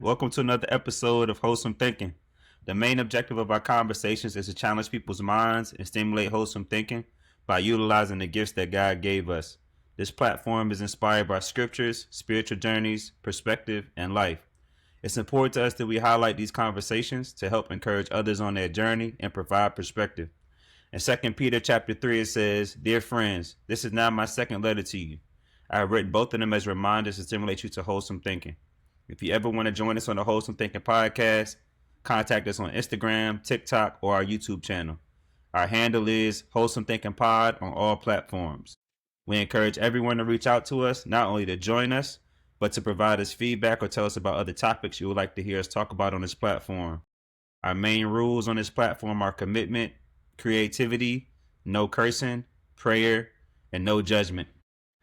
Welcome to another episode of Wholesome Thinking. The main objective of our conversations is to challenge people's minds and stimulate wholesome thinking by utilizing the gifts that God gave us. This platform is inspired by scriptures, spiritual journeys, perspective, and life. It's important to us that we highlight these conversations to help encourage others on their journey and provide perspective. In 2 Peter chapter 3, it says, "Dear friends, this is now my second letter to you. I have written both of them as reminders to stimulate you to wholesome thinking." If you ever want to join us on the Wholesome Thinking podcast, contact us on Instagram, TikTok, or our YouTube channel. Our handle is Wholesome Thinking Pod on all platforms. We encourage everyone to reach out to us, not only to join us, but to provide us feedback or tell us about other topics you would like to hear us talk about on this platform. Our main rules on this platform are commitment, creativity, no cursing, prayer, and no judgment.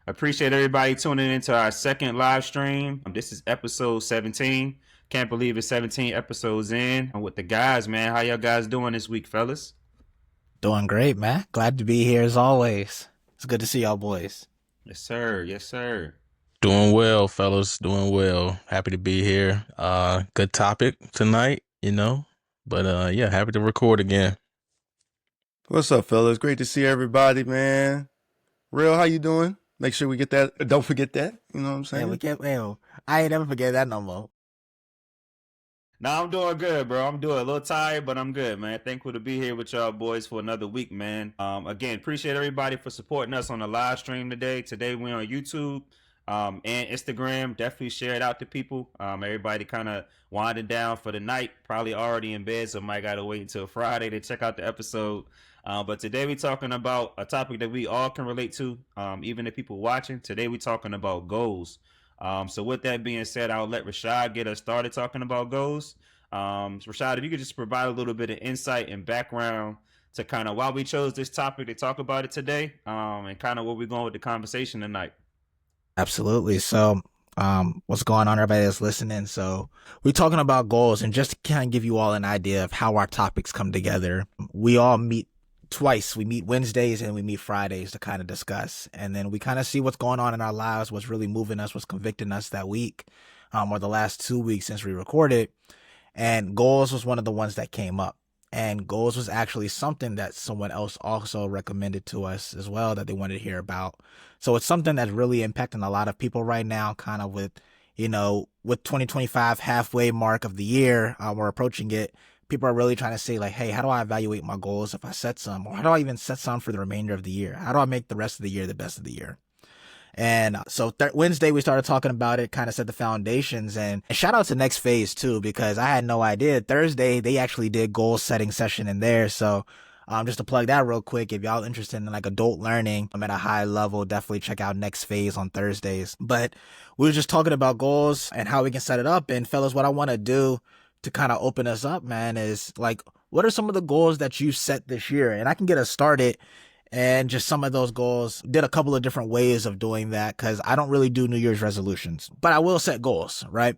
Appreciate everybody tuning into our second live stream. This is episode 17. Can't believe it's 17 episodes in. I'm with the guys, man. How y'all guys doing this week, fellas? Doing great, man. Glad to be here as always. It's good to see y'all boys. Yes, sir. Yes, sir. Doing well, fellas. Doing well. Happy to be here. Good topic tonight, But yeah, happy to record again. What's up, fellas? Great to see everybody, man. Real, how you doing? Make sure we get that. Don't forget that. You know what I'm saying? Yeah, we can't. I ain't never forget that no more. Nah, I'm doing good, bro. I'm doing a little tired, but I'm good, man. Thankful to be here with y'all boys for another week, man. Again, appreciate everybody for supporting us on the live stream today. Today we're on YouTube and Instagram. Definitely share it out to people. Everybody kind of winding down for the night, probably already in bed, so might gotta wait until Friday to check out the episode. But today we're talking about a topic that we all can relate to, even the people watching. Today we're talking about goals. So with that being said, I'll let Rashad get us started talking about goals. Rashad, if you could just provide a little bit of insight and background to kind of why we chose this topic to talk about it today, and kind of where we're going with the conversation tonight. Absolutely. So, what's going on, everybody that's listening? So, we're talking about goals, and just to kind of give you all an idea of how our topics come together, we all meet twice. We meet Wednesdays and we meet Fridays to kind of discuss, and then we kind of see what's going on in our lives, what's really moving us, what's convicting us that week, or the last 2 weeks since we recorded. And goals was one of the ones that came up. And goals was actually something that someone else also recommended to us as well that they wanted to hear about. So it's something that's really impacting a lot of people right now, kind of with 2025 halfway mark of the year, we're approaching it. People are really trying to say like, hey, how do I evaluate my goals if I set some, or how do I even set some for the remainder of the year? How do I make the rest of the year the best of the year? And so Wednesday, we started talking about it, kind of set the foundations, and shout out to Next Phase too, because I had no idea. Thursday, they actually did goal setting session in there. So just to plug that real quick, if y'all interested in like adult learning, I'm at a high level, definitely check out Next Phase on Thursdays. But we were just talking about goals and how we can set it up. And fellas, what I want to do to kind of open us up, man, is like, what are some of the goals that you set this year? And I can get us started. And just some of those goals, did a couple of different ways of doing that, because I don't really do New Year's resolutions, but I will set goals, right?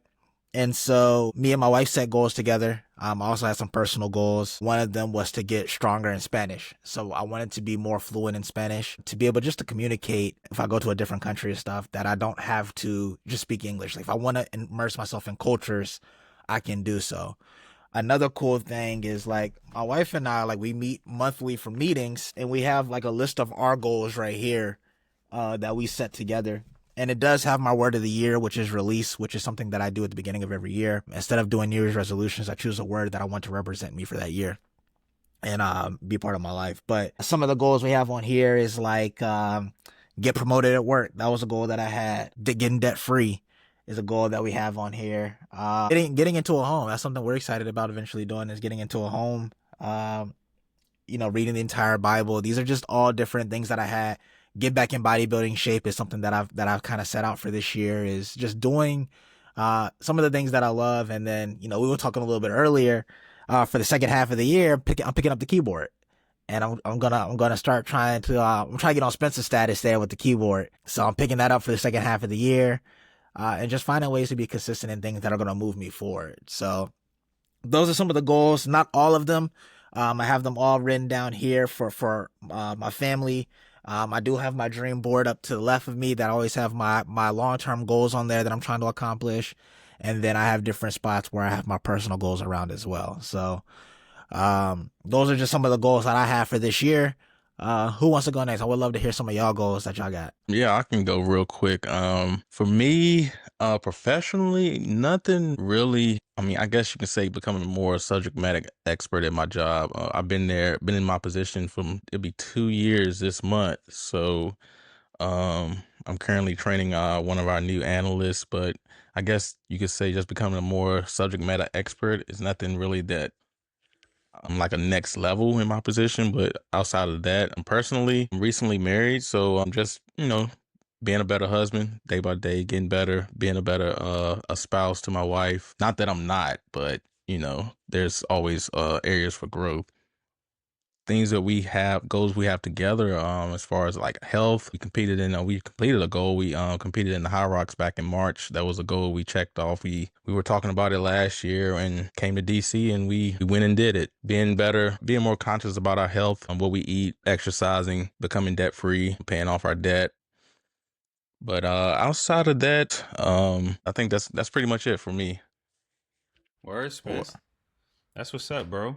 And so me and my wife set goals together. I also had some personal goals. One of them was to get stronger in Spanish. So I wanted to be more fluent in Spanish, to be able just to communicate if I go to a different country and stuff, that I don't have to just speak English. Like if I want to immerse myself in cultures, I can do so. Another cool thing is like my wife and I, like we meet monthly for meetings, and we have like a list of our goals right here that we set together. And it does have my word of the year, which is release, which is something that I do at the beginning of every year. Instead of doing New Year's resolutions, I choose a word that I want to represent me for that year and be part of my life. But some of the goals we have on here is like get promoted at work. That was a goal that I had. Getting debt free is a goal that we have on here. Getting into a home. That's something we're excited about eventually doing, is getting into a home. Reading the entire Bible. These are just all different things that I had. Get back in bodybuilding shape is something that I've kind of set out for this year, is just doing some of the things that I love. And then, we were talking a little bit earlier, for the second half of the year, I'm picking up the keyboard. And I'm gonna start trying to get on Spencer status there with the keyboard. So I'm picking that up for the second half of the year. And just finding ways to be consistent in things that are going to move me forward. So those are some of the goals, not all of them. I have them all written down here for my family. I do have my dream board up to the left of me that always have my long-term goals on there that I'm trying to accomplish. And then I have different spots where I have my personal goals around as well. So those are just some of the goals that I have for this year. Who wants to go next? I would love to hear some of y'all goals that y'all got. Yeah, I can go real quick. For me, professionally, nothing really. I mean, I guess you can say becoming a more subject matter expert at my job. I've been in my position from it'll be 2 years this month. So, I'm currently training one of our new analysts, but I guess you could say just becoming a more subject matter expert is nothing really that I'm like a next level in my position. But outside of that, I'm recently married, so I'm just, being a better husband day by day, getting better, being a better a spouse to my wife. Not that I'm not, but there's always areas for growth. Things that we have, goals we have together, as far as like health. We completed a goal. We competed in the High Rocks back in March. That was a goal we checked off. We were talking about it last year and came to DC, and we went and did it. Being better, being more conscious about our health and what we eat, exercising, becoming debt free, paying off our debt. But outside of that, I think that's pretty much it for me. Word, Spence. That's what's up, bro.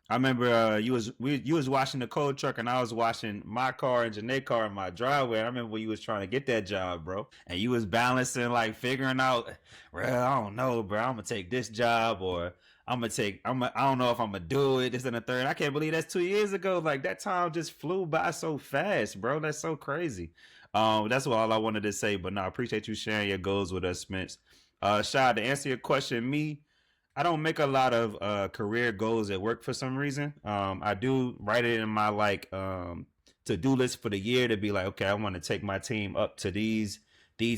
I remember you was washing the cold truck and I was washing my car and Janae's car in my driveway. I remember when you was trying to get that job, bro, and you was balancing like figuring out, well, I don't know, bro. I'm gonna take this job or I don't know if I'm gonna do it. This and the third. I can't believe that's 2 years ago. Like that time just flew by so fast, bro. That's so crazy. That's all I wanted to say. But no, I appreciate you sharing your goals with us, Spence. Shad, to answer your question, I don't make a lot of career goals at work for some reason. I do write it in my to do list for the year to be like, okay, I want to take my team up to these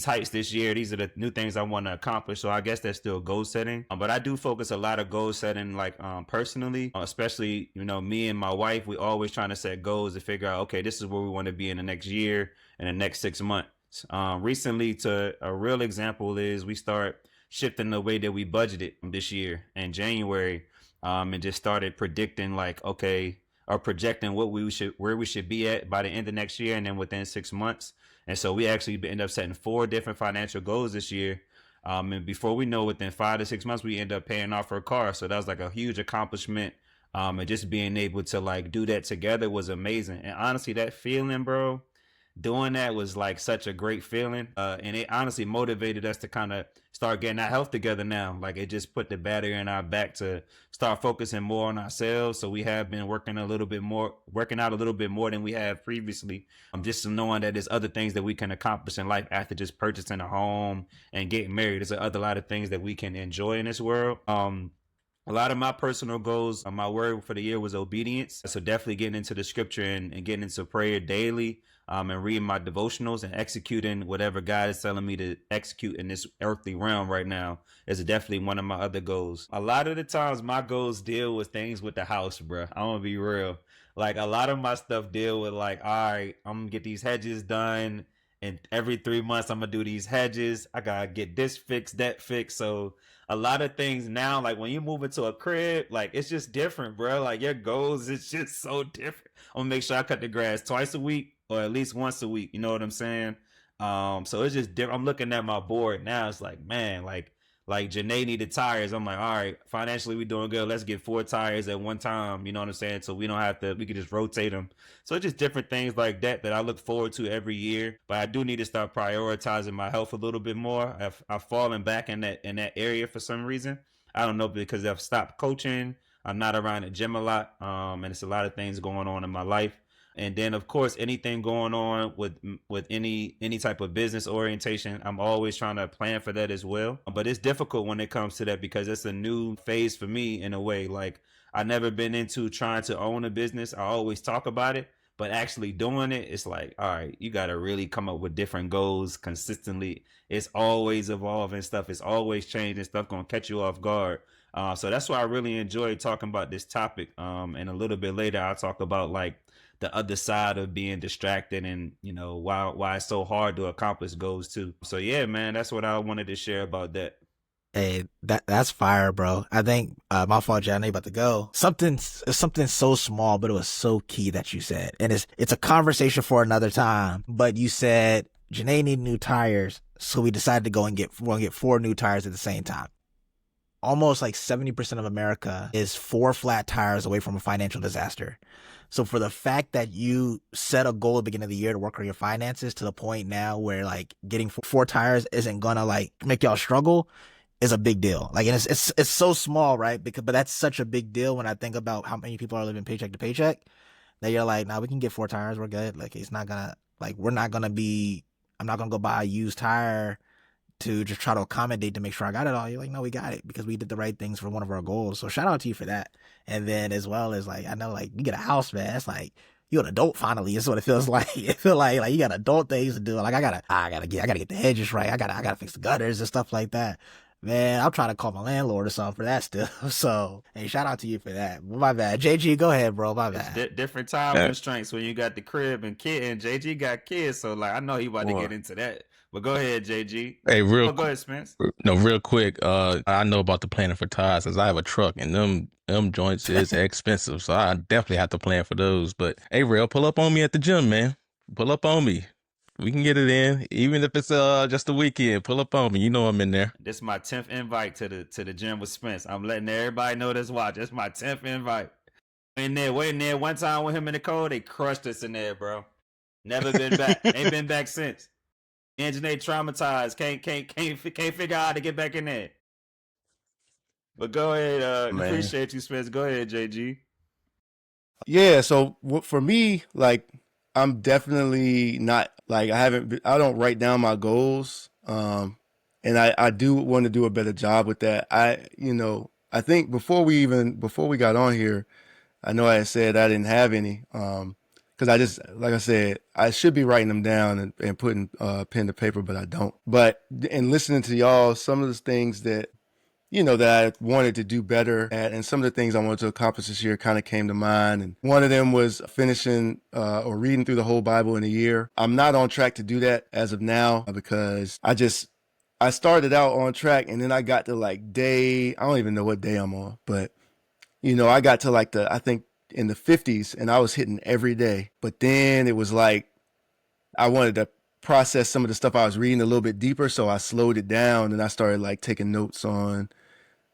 heights this year. These are the new things I want to accomplish. So I guess that's still goal setting. But I do focus a lot of goal setting, personally, especially me and my wife. We always trying to set goals to figure out, okay, this is where we want to be in the next year and the next 6 months. Recently, to a real example is we start shifting the way that we budgeted this year in January, and just started predicting or projecting where we should be at by the end of next year and then within 6 months. And so we actually end up setting 4 different financial goals this year. And before we know, within 5 to 6 months, we end up paying off our car. So that was like a huge accomplishment. And just being able to do that together was amazing. And honestly, that feeling, bro, doing that was like such a great feeling, and it honestly motivated us to kind of start getting our health together now. Like it just put the battery in our back to start focusing more on ourselves. So we have been working out a little bit more than we have previously. Just knowing that there's other things that we can accomplish in life after just purchasing a home and getting married. There's a lot of things that we can enjoy in this world. A lot of my personal goals, my word for the year was obedience. So definitely getting into the scripture and getting into prayer daily, and reading my devotionals and executing whatever God is telling me to execute in this earthly realm right now is definitely one of my other goals. A lot of the times my goals deal with things with the house, bro. I'm gonna be real. Like a lot of my stuff deal with all right, I'm gonna get these hedges done. And every 3 months, I'm gonna do these hedges. I gotta get this fixed, that fixed. So a lot of things now, like when you move into a crib, like it's just different, bro. Like your goals, it's just so different. I'm gonna make sure I cut the grass twice a week or at least once a week. You know what I'm saying? So it's just different. I'm looking at my board now. It's like, man, like Janae needed tires. I'm like, all right, financially we doing good. Let's get 4 tires at one time. You know what I'm saying? So we don't have to. We can just rotate them. So it's just different things like that I look forward to every year. But I do need to start prioritizing my health a little bit more. I've fallen back in that area for some reason. I don't know, because I've stopped coaching. I'm not around the gym a lot, and it's a lot of things going on in my life. And then of course anything going on with any type of business orientation, I'm always trying to plan for that as well. But it's difficult when it comes to that because it's a new phase for me in a way. Like I've never been into trying to own a business. I always talk about it, but actually doing it, it's like, all right, you got to really come up with different goals consistently. It's always evolving stuff. It's always changing stuff, going to catch you off guard. So that's why I really enjoy talking about this topic. And a little bit later, I'll talk about the other side of being distracted and why it's so hard to accomplish goals too. So yeah, man, that's what I wanted to share about that. Hey, that's fire, bro. I think my fault, John. I about to go. Something so small, but it was so key that you said, and it's a conversation for another time. But you said Janae needed new tires, so we decided to go and get 4 new tires at the same time. Almost like 70% of America is 4 flat tires away from a financial disaster. So for the fact that you set a goal at the beginning of the year to work on your finances to the point now where like getting 4 tires isn't gonna like make y'all struggle is a big deal. Like, and it's so small, right? But that's such a big deal when I think about how many people are living paycheck to paycheck that you're like, nah, we can get 4 tires, we're good. Like, it's not gonna like we're not gonna be. I'm not gonna go buy a used tire to just try to accommodate to make sure I got it all. You're like, no, we got it because we did the right things for one of our goals. So shout out to you for that. And then as well as like, I know like you get a house, man. It's like you're an adult finally. Is what it feels like. It feel like you got adult things to do. Like I gotta get the hedges right. I gotta fix the gutters and stuff like that. Man, I'm trying to call my landlord or something for that still. So, hey, shout out to you for that. My bad. JG, go ahead, bro. My bad. It's different time constraints when you got the crib and kid, and JG got kids, so like I know he about to get into that. But go ahead, JG. Hey, go ahead, Spence. Real quick. I know about the planning for tires since I have a truck, and them joints is expensive, so I definitely have to plan for those. But hey, real, pull up on me at the gym, man. Pull up on me. We can get it in, even if it's just a weekend. Pull up on me. You know I'm in there. This is my 10th invite to the gym with Spence. I'm letting everybody know this watch. It's my 10th invite. Waiting there one time with him in the cold, they crushed us in there, bro. Never been back. Ain't been back since. Engineer traumatized. Can't figure out how to get back in there. But go ahead. Appreciate you, Spence. Go ahead, JG. Yeah. So for me, like, I'm definitely not like I don't write down my goals. And I do want to do a better job with that. I think before we got on here, I know I had said I didn't have any. Cause like I said, I should be writing them down and putting pen to paper, but I don't. But in listening to y'all, some of the things that I wanted to do better at, and some of the things I wanted to accomplish this year kind of came to mind. And one of them was finishing or reading through the whole Bible in a year. I'm not on track to do that as of now because I started out on track and then I got to like I don't even know what day I'm on, but I got to like I think in the 50s and I was hitting every day. But then it was like I wanted to process some of the stuff I was reading a little bit deeper, so I slowed it down and I started like taking notes on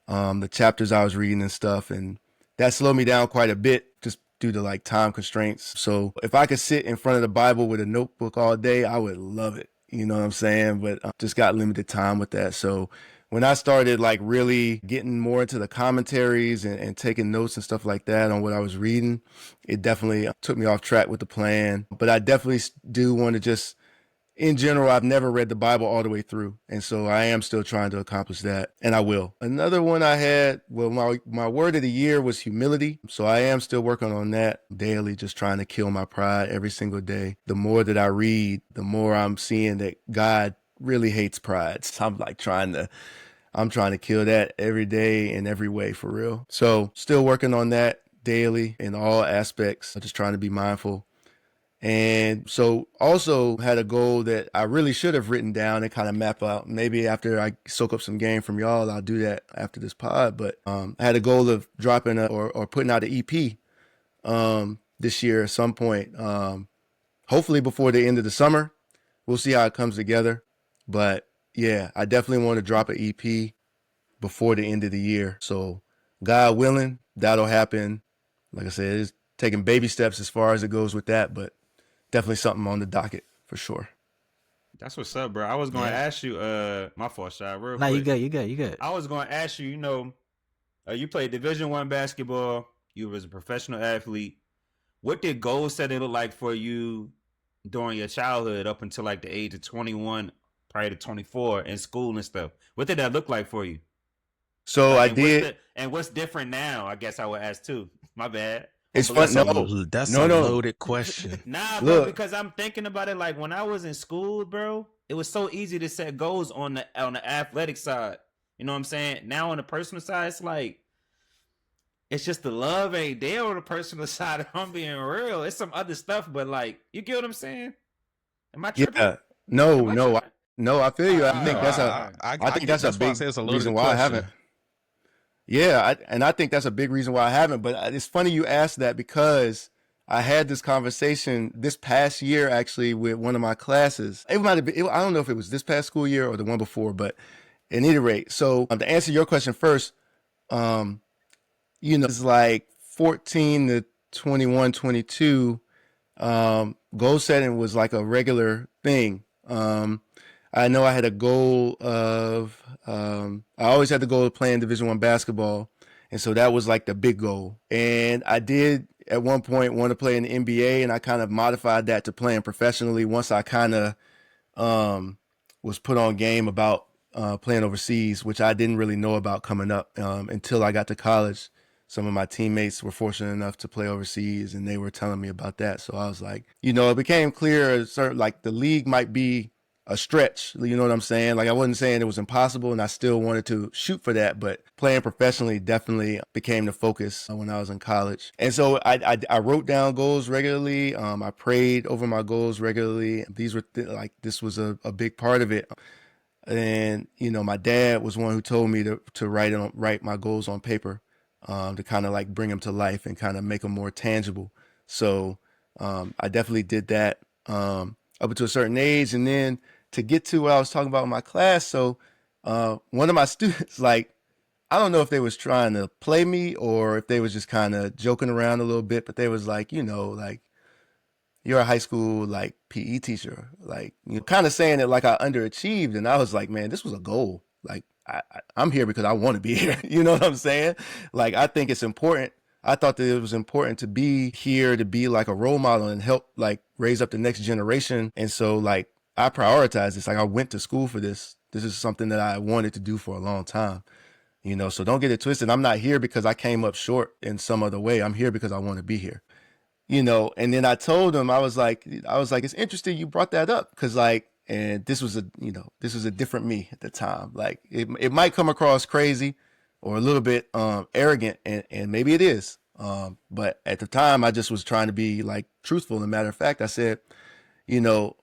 the chapters I was reading and stuff, and that slowed me down quite a bit just due to like time constraints. So if I could sit in front of the Bible with a notebook all day, I would love it. You know what I'm saying? But I just got limited time with that. So when I started like really getting more into the commentaries and taking notes and stuff like that on what I was reading, it definitely took me off track with the plan. But I definitely do want to just, in general, I've never read the Bible all the way through. And so I am still trying to accomplish that, and I will. Another one I had, well, my word of the year was humility. So I am still working on that daily, just trying to kill my pride every single day. The more that I read, the more I'm seeing that God really hates pride. So I'm trying to kill that every day in every way, for real. So still working on that daily in all aspects. I'm just trying to be mindful. And so also had a goal that I really should have written down and kind of map out. Maybe after I soak up some game from y'all, I'll do that after this pod. But I had a goal of dropping or putting out an EP this year at some point. Hopefully before the end of the summer. We'll see how it comes together. But yeah, I definitely want to drop an EP before the end of the year. So God willing, that'll happen. Like I said, it's taking baby steps as far as it goes with that, but definitely something on the docket for sure. That's what's up, bro. I was going to ask you, my fault, shot real quick. No, you good. I was going to ask you, you played Division I basketball. You was a professional athlete. What did goal setting look like for you during your childhood up until like the age of 21, probably to 24 in school and stuff? What did that look like for you? So I did. And what's different now? I guess I would ask too. My bad. It's fun. That's a loaded question. Nah, bro, because I'm thinking about it. Like when I was in school, bro, it was so easy to set goals on the athletic side. You know what I'm saying? Now on the personal side, it's like it's just the love ain't there on the personal side. If I'm being real, it's some other stuff, but like you get what I'm saying? Am I tripping? Yeah. No. I feel you. I think that's a big reason why I haven't. Yeah, I think that's a big reason why I haven't. But it's funny you asked that because I had this conversation this past year actually with one of my classes. It might have been, I don't know if it was this past school year or the one before, but at any rate, so to answer your question first, um, it's like 14 to 21, 22. Goal setting was like a regular thing. I know I had a goal of, I always had the goal of playing Division I basketball. And so that was like the big goal. And I did at one point want to play in the NBA, and I kind of modified that to playing professionally once I kind of was put on game about playing overseas, which I didn't really know about coming up until I got to college. Some of my teammates were fortunate enough to play overseas, and they were telling me about that. So I was like, it became clear, like the league might be a stretch. You know what I'm saying? Like I wasn't saying it was impossible, and I still wanted to shoot for that, but playing professionally definitely became the focus when I was in college. And so I wrote down goals regularly. I prayed over my goals regularly. These were this was a big part of it. And my dad was one who told me to write my goals on paper, to kind of like bring them to life and kind of make them more tangible. So I definitely did that up until a certain age, and then to get to what I was talking about in my class. So one of my students, like, I don't know if they was trying to play me or if they was just kind of joking around a little bit, but they was like, like, you're a high school like PE teacher, like, kind of saying it like I underachieved. And I was like, man, this was a goal. Like I'm here because I want to be here. You know what I'm saying? Like, I think it's important. I thought that it was important to be here, to be like a role model and help like raise up the next generation. And so like I prioritized this. Like I went to school for this. This is something that I wanted to do for a long time. So don't get it twisted. I'm not here because I came up short in some other way. I'm here because I want to be here. And then I told him, I was like, it's interesting you brought that up, because like, and this was a different me at the time. Like it might come across crazy or a little bit arrogant, and maybe it is. But at the time I just was trying to be like truthful. And matter of fact, I said,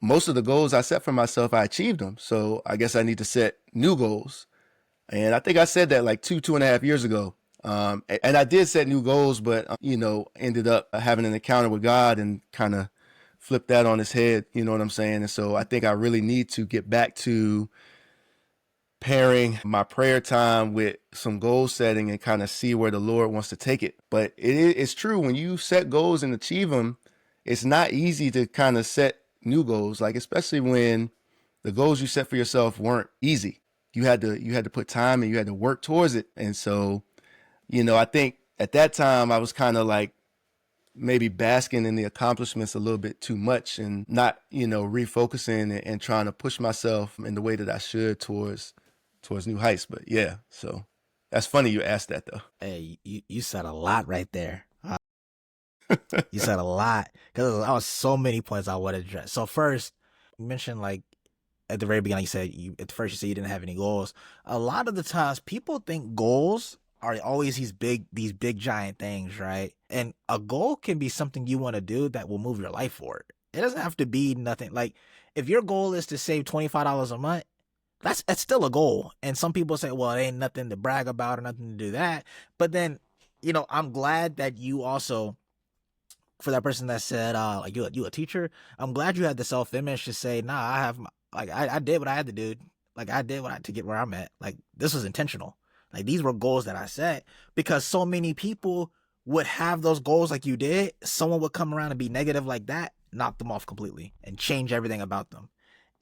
most of the goals I set for myself, I achieved them. So I guess I need to set new goals. And I think I said that like 2.5 years ago. And I did set new goals, but, ended up having an encounter with God and kind of flipped that on his head. You know what I'm saying? And so I think I really need to get back to pairing my prayer time with some goal setting and kind of see where the Lord wants to take it. But it's true, when you set goals and achieve them, it's not easy to kind of set new goals, like especially when the goals you set for yourself weren't easy. You had to put time and you had to work towards it. And so, I think at that time I was kind of like maybe basking in the accomplishments a little bit too much and not, refocusing and trying to push myself in the way that I should towards new heights. But yeah, so that's funny you asked that though. Hey, you said a lot right there. You said a lot, because there was so many points I would address. So first, you mentioned like at the very beginning, at first you said you didn't have any goals. A lot of the times people think goals are always these big giant things, right? And a goal can be something you want to do that will move your life forward. It doesn't have to be nothing. Like if your goal is to save $25 a month, that's still a goal. And some people say, well, it ain't nothing to brag about or nothing to do that. But then, I'm glad that you also, for that person that said, like you a teacher, I'm glad you had the self-image to say, nah, I did what I had to do. Like I did to get where I'm at. Like this was intentional. Like these were goals that I set, because so many people would have those goals like you did. Someone would come around and be negative like that, knock them off completely and change everything about them.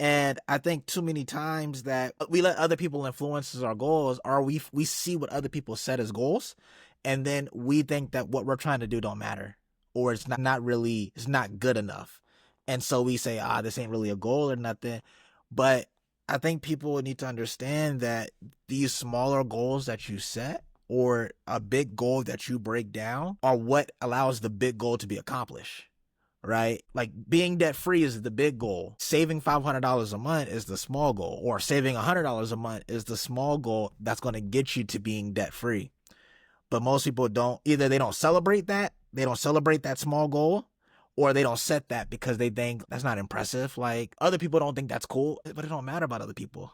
And I think too many times that we let other people influence our goals, or we see what other people set as goals, and then we think that what we're trying to do don't matter, or it's not good enough. And so we say, this ain't really a goal or nothing. But I think people need to understand that these smaller goals that you set, or a big goal that you break down, are what allows the big goal to be accomplished. Right? Like being debt free is the big goal. Saving $500 a month is the small goal, or saving $100 a month is the small goal that's going to get you to being debt free. But most people they don't celebrate that small goal, or they don't set that because they think that's not impressive. Like other people don't think that's cool, but it don't matter about other people.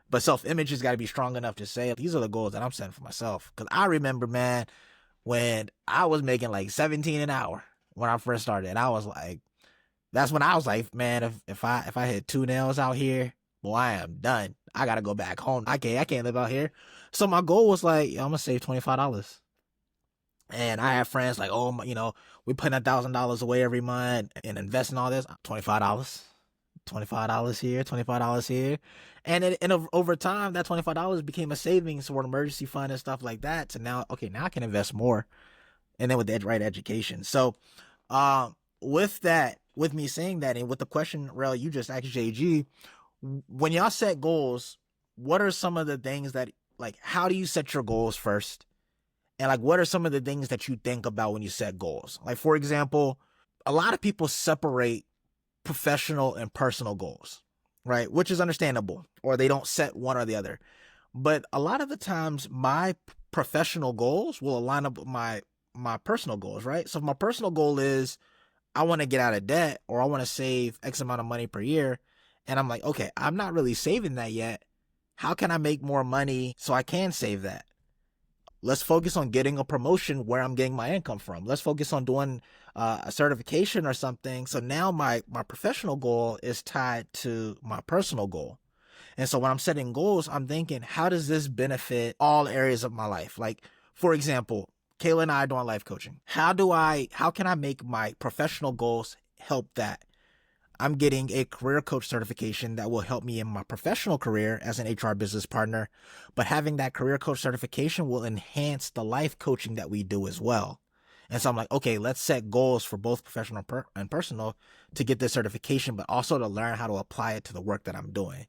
But self-image has got to be strong enough to say, these are the goals that I'm setting for myself. Because I remember, man, when I was making like $17 an hour, when I first started. And I was like, that's when I was like, man, if I hit 2 nails out here, boy, I am done. I gotta go back home. I can't live out here. So my goal was like, I'm gonna save $25. And I have friends like, oh, we putting $1,000 away every month and investing all this. $25, $25 here, $25 here, and over time, that $25 became a savings for an emergency fund and stuff like that. So now, okay, now I can invest more, and then with the right education. So, with that, with me saying that, and with the question, Rel, you just asked JG, when y'all set goals, what are some of the things that, like, how do you set your goals first? And like, what are some of the things that you think about when you set goals? Like, for example, a lot of people separate professional and personal goals, right? Which is understandable, or they don't set one or the other. But a lot of the times, my professional goals will align up with my personal goals, right? So if my personal goal is I want to get out of debt, or I want to save X amount of money per year, and I'm like, okay, I'm not really saving that yet. How can I make more money so I can save that? Let's focus on getting a promotion where I'm getting my income from. Let's focus on doing a certification or something. So now my professional goal is tied to my personal goal. And so when I'm setting goals, I'm thinking, how does this benefit all areas of my life? Like, for example, Kayla and I are doing life coaching. How can I make my professional goals help that? I'm getting a career coach certification that will help me in my professional career as an HR business partner, but having that career coach certification will enhance the life coaching that we do as well. And so I'm like, okay, let's set goals for both professional and personal to get this certification, but also to learn how to apply it to the work that I'm doing.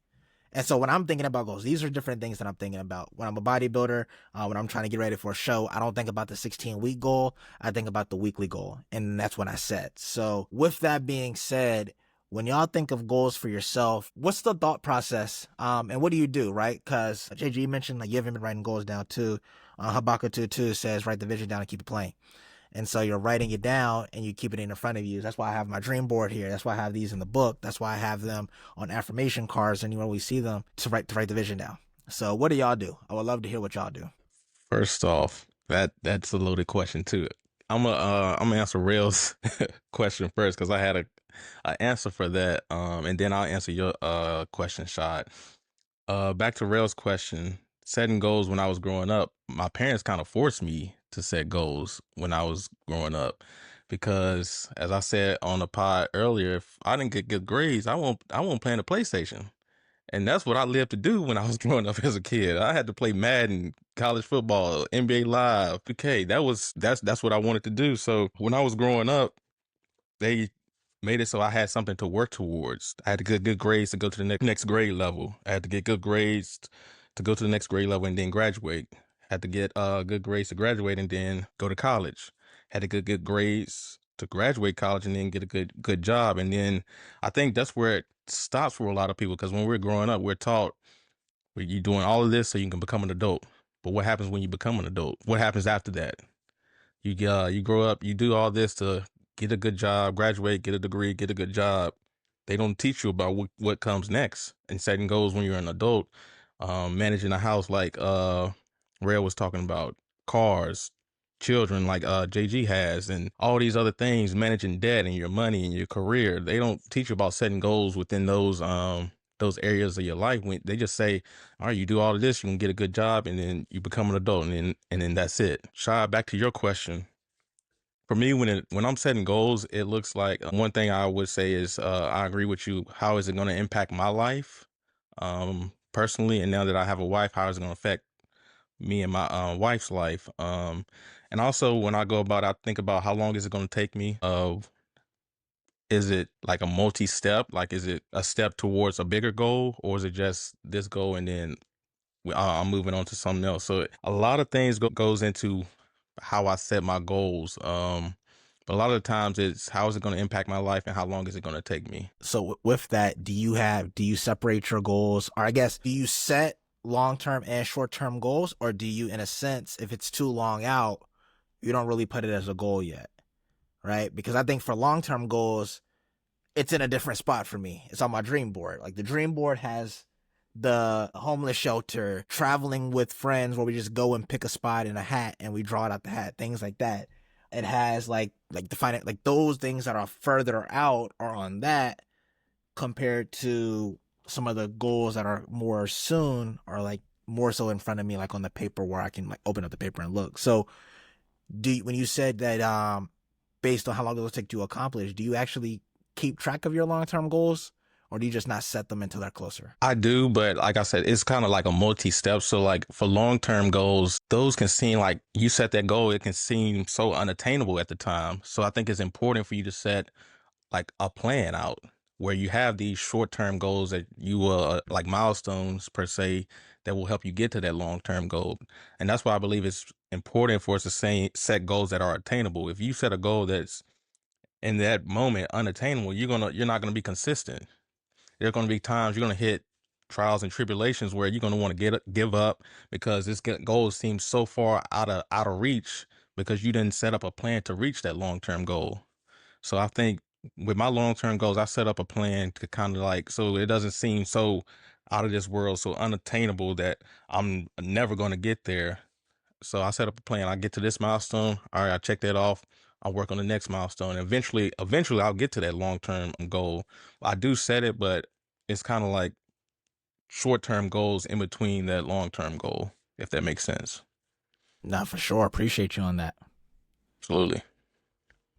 And so when I'm thinking about goals, these are different things that I'm thinking about. When I'm a bodybuilder, when I'm trying to get ready for a show, I don't think about the 16-week goal. I think about the weekly goal. And that's when I set. So with that being said, when y'all think of goals for yourself, what's the thought process? And what do you do, right? Because JG mentioned like you haven't been writing goals down too. Habakkuk 2:2 says, write the vision down and keep it plain. And so you're writing it down and you keep it in front of you. That's why I have my dream board here. That's why I have these in the book. That's why I have them on affirmation cards and when we see them to write the vision down. So what do y'all do? I would love to hear what y'all do. First off, that's a loaded question too. I'm gonna answer Rail's question first because I had a answer for that. And then I'll answer your question, Shad. Back to Rail's question, setting goals when I was growing up, my parents kind of forced me to set goals when I was growing up because as I said on the pod earlier, if I didn't get good grades, I won't play in the PlayStation. And that's what I lived to do when I was growing up as a kid. I had to play Madden, college football, NBA Live. Okay, that's what I wanted to do. So when I was growing up, they made it so I had something to work towards. I had to get good grades to go to the next grade level. I had to get good grades to go to the next grade level and then graduate. Had to get good grades to graduate and then go to college. Had to get good grades to graduate college and then get a good job. And then I think that's where it stops for a lot of people because when we're growing up, we're taught you're doing all of this so you can become an adult. But what happens when you become an adult? What happens after that? You grow up, you do all this to get a good job, graduate, get a degree, get a good job. They don't teach you about what comes next and setting goals when you're an adult. Managing a house like Rail was talking about, cars, children like JG has, and all these other things, managing debt and your money and your career. They don't teach you about setting goals within those areas of your life. When they just say, all right, you do all of this, you can get a good job, and then you become an adult, and then that's it. Shai, back to your question. For me, when I'm setting goals, it looks like one thing I would say is I agree with you. How is it going to impact my life personally? And now that I have a wife, how is it going to affect me and my wife's life? And also when I go about, I think about how long is it going to take me? Is it like a multi-step? Like, is it a step towards a bigger goal, or is it just this goal and then I'm moving on to something else? So a lot of things goes into how I set my goals. But a lot of the times it's how is it going to impact my life and how long is it going to take me? So with that, do you separate your goals, or I guess, do you set long-term and short-term goals, or do you, in a sense, if it's too long out, you don't really put it as a goal yet, right? Because I think for long-term goals, it's in a different spot for me. It's on my dream board. Like the dream board has the homeless shelter, traveling with friends where we just go and pick a spot in a hat and we draw it out the hat, things like that. it has like define it like those things that are further out are on that compared to some of the goals that are more soon are like more so in front of me, like on the paper where I can like open up the paper and look. So when you said that based on how long it'll take to accomplish, do you actually keep track of your long-term goals, or do you just not set them until they're closer? I do, but like I said, it's kind of like a multi-step. So like for long-term goals, those can seem like you set that goal, it can seem so unattainable at the time. So I think it's important for you to set like a plan out where you have these short-term goals that you will like milestones per se that will help you get to that long-term goal. And that's why I believe it's important for us to set goals that are attainable. If you set a goal that's in that moment unattainable, you're not gonna be consistent. There are going to be times you're going to hit trials and tribulations where you're going to want to give up because this goal seems so far out of reach because you didn't set up a plan to reach that long-term goal. So I think with my long-term goals, I set up a plan to kind of like so it doesn't seem so out of this world, so unattainable that I'm never going to get there. So I set up a plan. I get to this milestone. All right, I check that off. I'll work on the next milestone. Eventually I'll get to that long-term goal. I do set it, but it's kind of like short-term goals in between that long-term goal, if that makes sense. Nah, for sure. Appreciate you on that. Absolutely.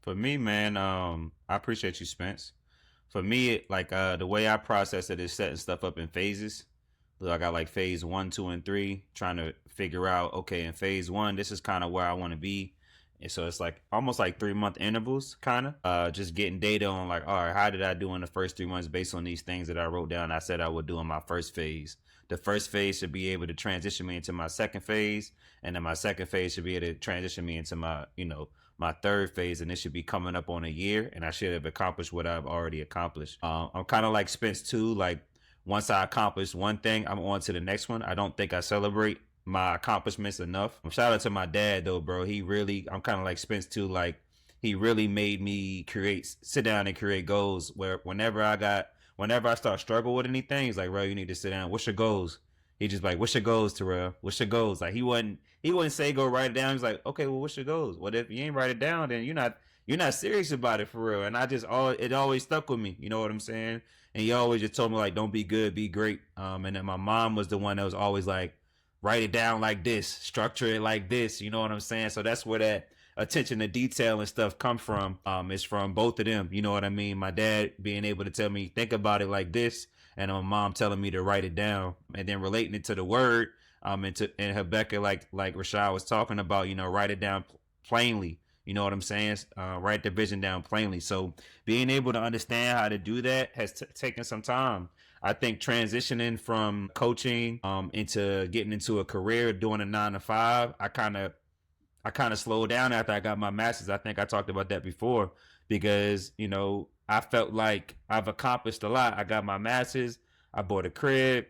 For me, man, I appreciate you, Spence. For me, like the way I process it is setting stuff up in phases. So I got like phase 1, 2, and 3, trying to figure out, okay, in phase 1, this is kind of where I want to be. And so it's like almost like 3 month intervals, kind of. Just getting data on like, all right, how did I do in the first 3 months based on these things that I wrote down? I said I would do in my first phase. The first phase should be able to transition me into my second phase, and then my second phase should be able to transition me into my, my third phase, and it should be coming up on a year, and I should have accomplished what I've already accomplished. I'm kind of like Spence too. Like once I accomplish one thing, I'm on to the next one. I don't think I celebrate my accomplishments enough. Shout out to my dad though, bro. I'm kind of like Spence too. Like he really made me sit down and create goals where whenever I start struggle with anything, he's like, bro, you need to sit down. What's your goals? He just like, what's your goals, Terrell? What's your goals? Like he wouldn't say go write it down. He's like, okay, well, what's your goals? What if you ain't write it down? Then you're not serious about it for real. And it always stuck with me. You know what I'm saying? And he always just told me like, don't be good, be great. And then my mom was the one that was always like, write it down like this, structure it like this. You know what I'm saying? So that's where that attention to detail and stuff come from. It's from both of them. You know what I mean? My dad being able to tell me, think about it like this, and my mom telling me to write it down, and then relating it to the word. And Rebecca, like Rashad was talking about, write it down plainly. You know what I'm saying? Write the vision down plainly. So being able to understand how to do that has taken some time. I think transitioning from coaching into getting into a career, doing a 9 to 5, I kind of slowed down after I got my master's. I think I talked about that before because, I felt like I've accomplished a lot. I got my master's, I bought a crib,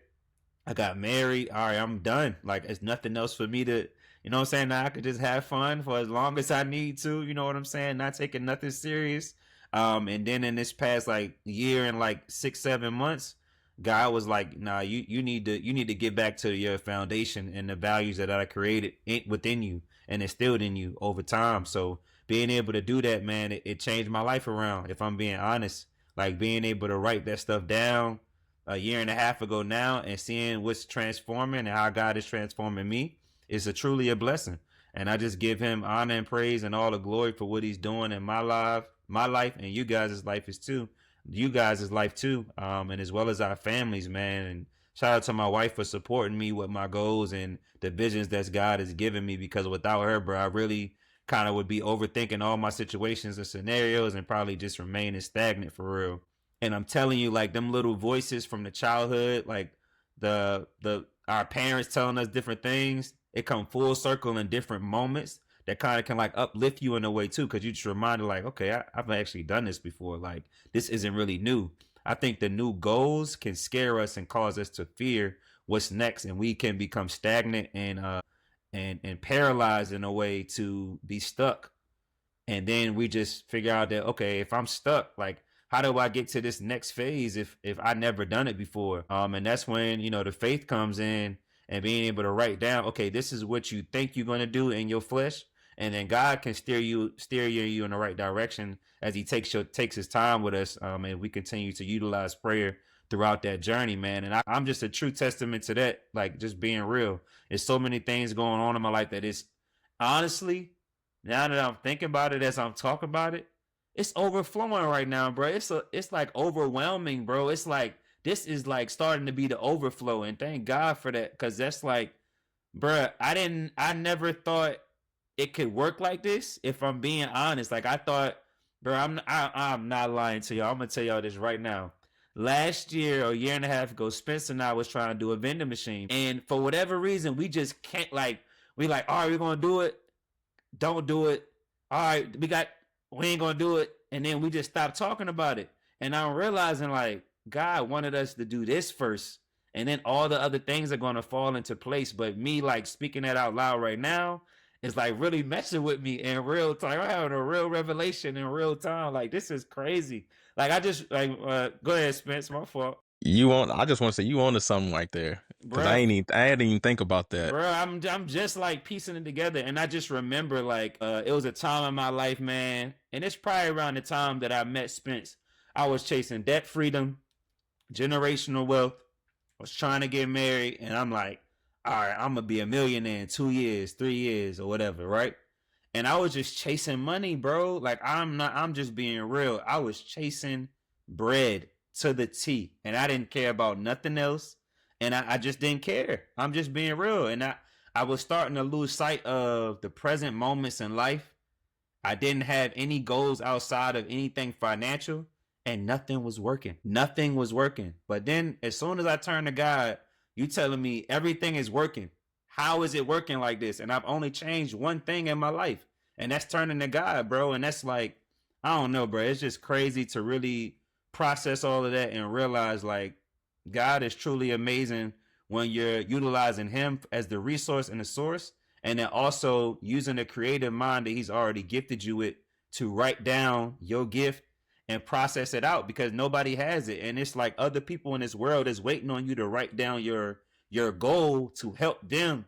I got married. All right, I'm done. Like, it's nothing else for me to, you know what I'm saying? Now I could just have fun for as long as I need to, you know what I'm saying? Not taking nothing serious. And then in this past like year and like 6, 7 months, God was like, nah, you need to get back to your foundation and the values that I created within you and instilled in you over time. So being able to do that, man, it changed my life around, if I'm being honest. Like being able to write that stuff down a year and a half ago now and seeing what's transforming and how God is transforming me is truly a blessing. And I just give him honor and praise and all the glory for what he's doing in my life, and you guys' life is too. You guys' life too, and as well as our families, man. And shout out to my wife for supporting me with my goals and the visions that God has given me. Because without her, bro, I really kind of would be overthinking all my situations and scenarios and probably just remaining stagnant for real. And I'm telling you, like them little voices from the childhood, like the our parents telling us different things, it come full circle in different moments that kind of can like uplift you in a way too, because you just reminded like, okay, I've actually done this before. Like this isn't really new. I think the new goals can scare us and cause us to fear what's next, and we can become stagnant and paralyzed in a way to be stuck. And then we just figure out that, okay, if I'm stuck, like how do I get to this next phase if I never done it before? And that's when the faith comes in and being able to write down, okay, this is what you think you're going to do in your flesh, and then God can steer you in the right direction as He takes His time with us, and we continue to utilize prayer throughout that journey, man. And I'm just a true testament to that. Like, just being real. There's so many things going on in my life that it's honestly, now that I'm thinking about it as I'm talking about it, it's overflowing right now, bro. It's like overwhelming, bro. It's like this is like starting to be the overflow, and thank God for that, because that's like, bro, I never thought it could work like this. If I'm being honest, like I thought, bro, I'm not lying to y'all. I'm gonna tell y'all this right now. Last year or a year and a half ago, Spencer and I was trying to do a vending machine, and for whatever reason, we just can't. Like, we like, all right, we're gonna do it. Don't do it. All right, we ain't gonna do it, and then we just stopped talking about it. And I'm realizing, like, God wanted us to do this first, and then all the other things are gonna fall into place. But me, like, speaking that out loud right now is like really messing with me in real time. I'm having a real revelation in real time. Like, this is crazy. Like, I just like go ahead, Spence. My fault, I just want to say you on to something right there, because bro. I didn't even think about that. Bro, I'm just like piecing it together, and I just remember like it was a time in my life, man, and it's probably around the time that I met Spence. I was chasing debt freedom, generational wealth. I was trying to get married, and I'm like, all right, I'm gonna be a millionaire in 2 years, 3 years, or whatever, right? And I was just chasing money, bro. Like, I'm just being real. I was chasing bread to the T, and I didn't care about nothing else. And I just didn't care. I'm just being real. And I was starting to lose sight of the present moments in life. I didn't have any goals outside of anything financial, and nothing was working. Nothing was working. But then as soon as I turned to God, you telling me everything is working. How is it working like this? And I've only changed one thing in my life, and that's turning to God, bro. And that's like, I don't know, bro. It's just crazy to really process all of that and realize, like, God is truly amazing when you're utilizing Him as the resource and the source, and then also using the creative mind that He's already gifted you with to write down your gift and process it out, because nobody has it. And it's like other people in this world is waiting on you to write down your goal to help them.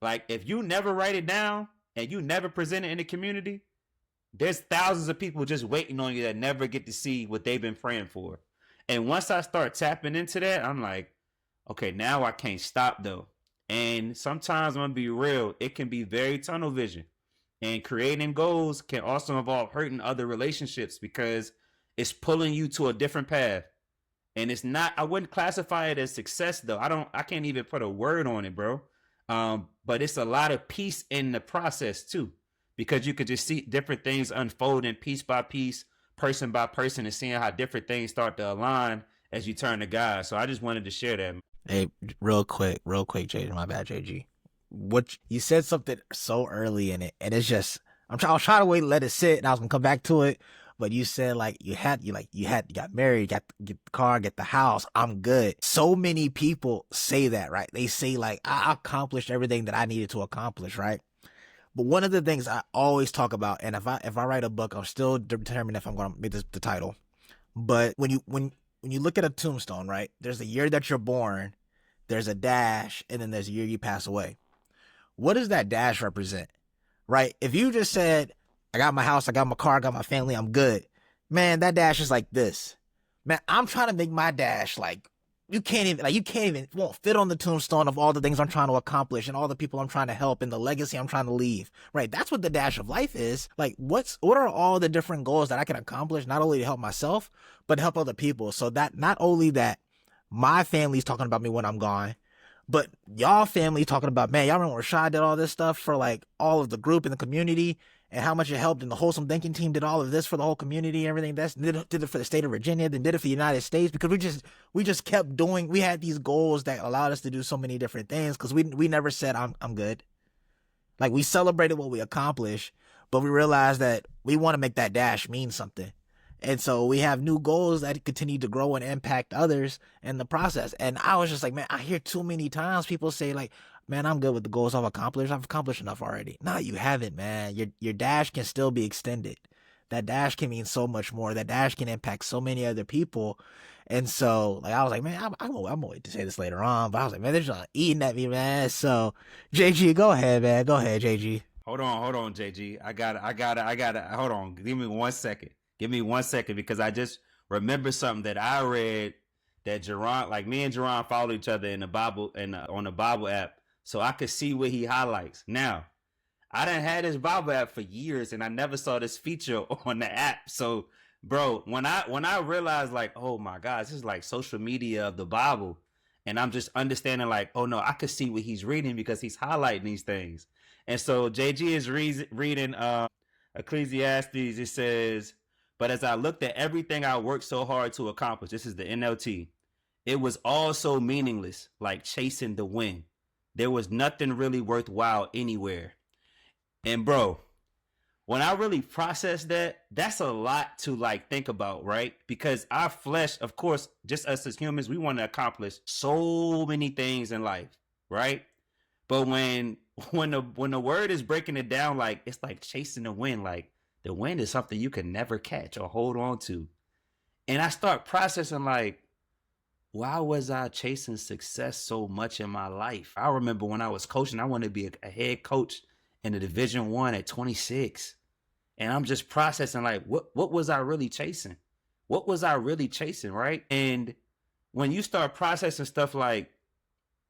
Like, if you never write it down and you never present it in the community, there's thousands of people just waiting on you that never get to see what they've been praying for. And once I start tapping into that, I'm like, okay, now I can't stop though. And sometimes I'm gonna be real, it can be very tunnel vision. And creating goals can also involve hurting other relationships, because it's pulling you to a different path. And it's not, I wouldn't classify it as success though. I can't even put a word on it, bro. But it's a lot of peace in the process too, because you could just see different things unfolding piece by piece, person by person, and seeing how different things start to align as you turn to God. So I just wanted to share that. Hey, real quick, JJ, my bad, JG. What you said something so early in it, and it's just I was trying to wait, let it sit, and I was gonna come back to it. But you said like you got married, get the car, get the house. I'm good. So many people say that, right? They say like I accomplished everything that I needed to accomplish, right? But one of the things I always talk about, and if I write a book, I'm still determined if I'm going to make this the title. But when you look at a tombstone, right? There's the year that you're born, there's a dash, and then there's a year you pass away. What does that dash represent? Right? If you just said, I got my house, I got my car, I got my family, I'm good. Man, that dash is like this. Man, I'm trying to make my dash like it won't fit on the tombstone of all the things I'm trying to accomplish and all the people I'm trying to help and the legacy I'm trying to leave. Right? That's what the dash of life is. Like, what are all the different goals that I can accomplish, not only to help myself, but to help other people? So that not only that my family's talking about me when I'm gone, but y'all family talking about, man, y'all remember when Rashad did all this stuff for like all of the group and the community, and how much it helped, and the Wholesome Thinking team did all of this for the whole community and everything. Did it for the state of Virginia, then did it for the United States, because we just kept doing. We had these goals that allowed us to do so many different things, because we never said I'm good. Like, we celebrated what we accomplished, but we realized that we want to make that dash mean something. And so we have new goals that continue to grow and impact others in the process. And I was just like, man, I hear too many times people say like, man, I'm good with the goals I've accomplished. I've accomplished enough already. No, you haven't, man. Your dash can still be extended. That dash can mean so much more. That dash can impact so many other people. And so, like, I was like, man, I'm gonna wait to say this later on. But I was like, man, they're just eating at me, man. So, JG, go ahead, man. Go ahead, JG. hold on, JG. I got to. Hold on. Give me 1 second. Give me 1 second because I just remember something that I read that Jerron, like me and Jerron, follow each other in the Bible and on the Bible app, so I could see what he highlights. Now, I done had this Bible app for years, and I never saw this feature on the app. So, bro, when I realized like, oh my God, this is like social media of the Bible, and I'm just understanding like, oh no, I could see what he's reading because he's highlighting these things. And so JG is reading Ecclesiastes. It says, "But as I looked at everything I worked so hard to accomplish, this is the NLT. It was all so meaningless, like chasing the wind. There was nothing really worthwhile anywhere." And bro, when I really process that, that's a lot to like think about, right? Because our flesh, of course, just us as humans, we want to accomplish so many things in life, right? But when the word is breaking it down, like it's like chasing the wind, like the wind is something you can never catch or hold on to. And I start processing like, why was I chasing success so much in my life? I remember when I was coaching, I wanted to be a head coach in the Division 1 at 26. And I'm just processing like what was I really chasing? What was I really chasing, right? And when you start processing stuff like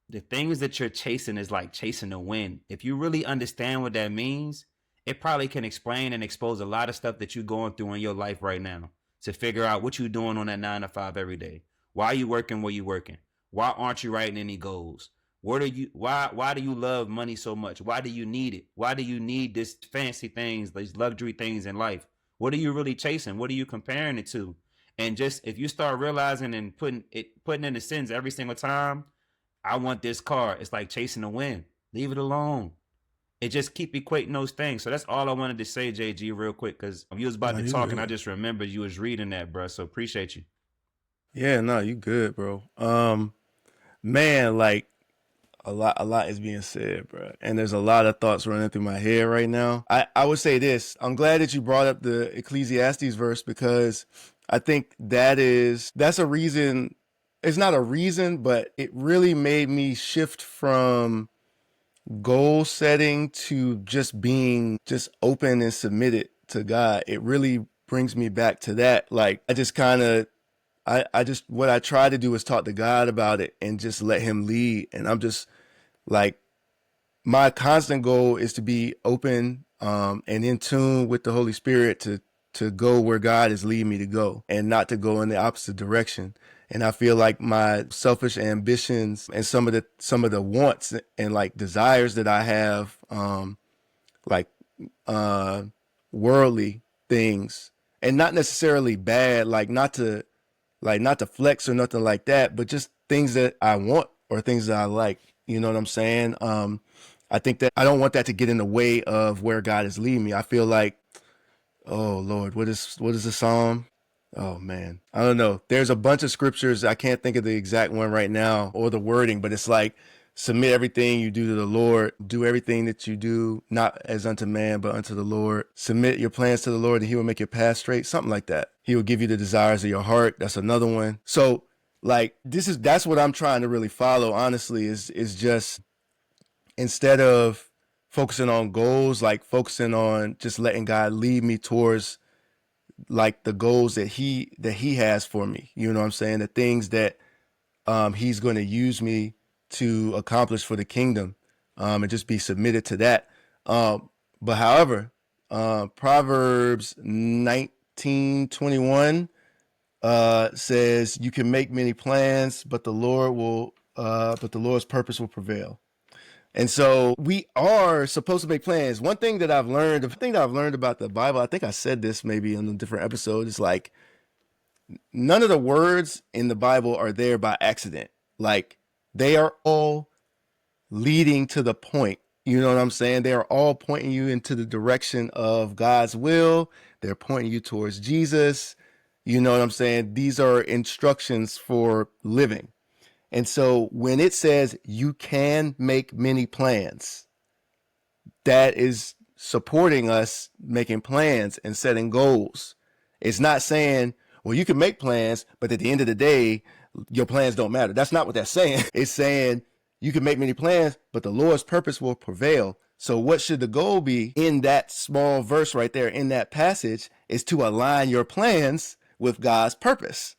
the things that you're chasing is like chasing the wind. If you really understand what that means, it probably can explain and expose a lot of stuff that you're going through in your life right now to figure out what you're doing on that 9 to 5 every day. Why are you working where you working? Why aren't you writing any goals? Why do you love money so much? Why do you need it? Why do you need this fancy things, these luxury things in life? What are you really chasing? What are you comparing it to? And just if you start realizing and putting in the sins every single time, I want this car. It's like chasing the wind. Leave it alone. It just keep equating those things. So that's all I wanted to say, JG, real quick, because you was about No, to you talk and I good. just remembered you was reading that, bro. So appreciate you. Yeah, no, you good, bro. Man, like a lot is being said, bro. And there's a lot of thoughts running through my head right now. I would say this. I'm glad that you brought up the Ecclesiastes verse because I think that's a reason. It's not a reason, but it really made me shift from goal setting to just being just open and submitted to God. It really brings me back to that. Like I just kind of I just what I try to do is talk to God about it and just let him lead. And I'm just like my constant goal is to be open and in tune with the Holy Spirit to go where God is leading me to go and not to go in the opposite direction. And I feel like my selfish ambitions and some of the wants and like desires that I have, like uh, worldly things, and not necessarily bad, like not to flex or nothing like that, but just things that I want or things that I like. You know what I'm saying? I think that I don't want that to get in the way of where God is leading me. I feel like, oh Lord, what is the Psalm? Oh man, I don't know. There's a bunch of scriptures. I can't think of the exact one right now or the wording, but it's like submit everything you do to the Lord. Do everything that you do, not as unto man, but unto the Lord. Submit your plans to the Lord and he will make your path straight. Something like that. He will give you the desires of your heart. That's another one. So like that's what I'm trying to really follow, honestly, is just instead of focusing on goals, like focusing on just letting God lead me towards like the goals that he has for me. You know what I'm saying? The things that he's going to use me to accomplish for the kingdom, and just be submitted to that. But however, Proverbs 19:21 says, "You can make many plans, but the Lord's purpose will prevail." And so we are supposed to make plans. The thing that I've learned about the Bible, I think I said this maybe in a different episode, is like none of the words in the Bible are there by accident. Like they are all leading to the point. You know what I'm saying? They are all pointing you into the direction of God's will. They're pointing you towards Jesus. You know what I'm saying? These are instructions for living. And so when it says you can make many plans, that is supporting us making plans and setting goals. It's not saying, well, you can make plans, but at the end of the day, your plans don't matter. That's not what that's saying. It's saying you can make many plans, but the Lord's purpose will prevail. So what should the goal be in that small verse right there, in that passage, is to align your plans with God's purpose.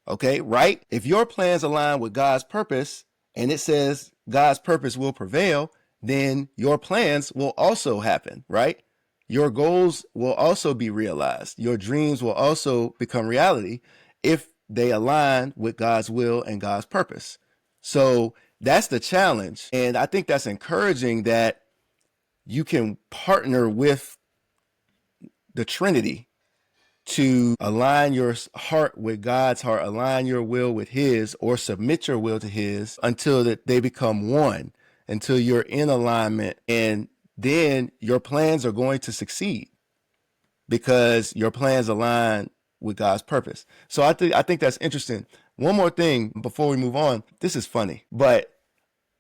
Okay, right? If your plans align with God's purpose and it says God's purpose will prevail, then your plans will also happen, right? Your goals will also be realized. Your dreams will also become reality if they align with God's will and God's purpose. So that's the challenge. And I think that's encouraging that you can partner with the Trinity to align your heart with God's heart, align your will with His, or submit your will to His until that they become one, until you're in alignment. And then your plans are going to succeed because your plans align with God's purpose. So I think that's interesting. One more thing before we move on. This is funny, but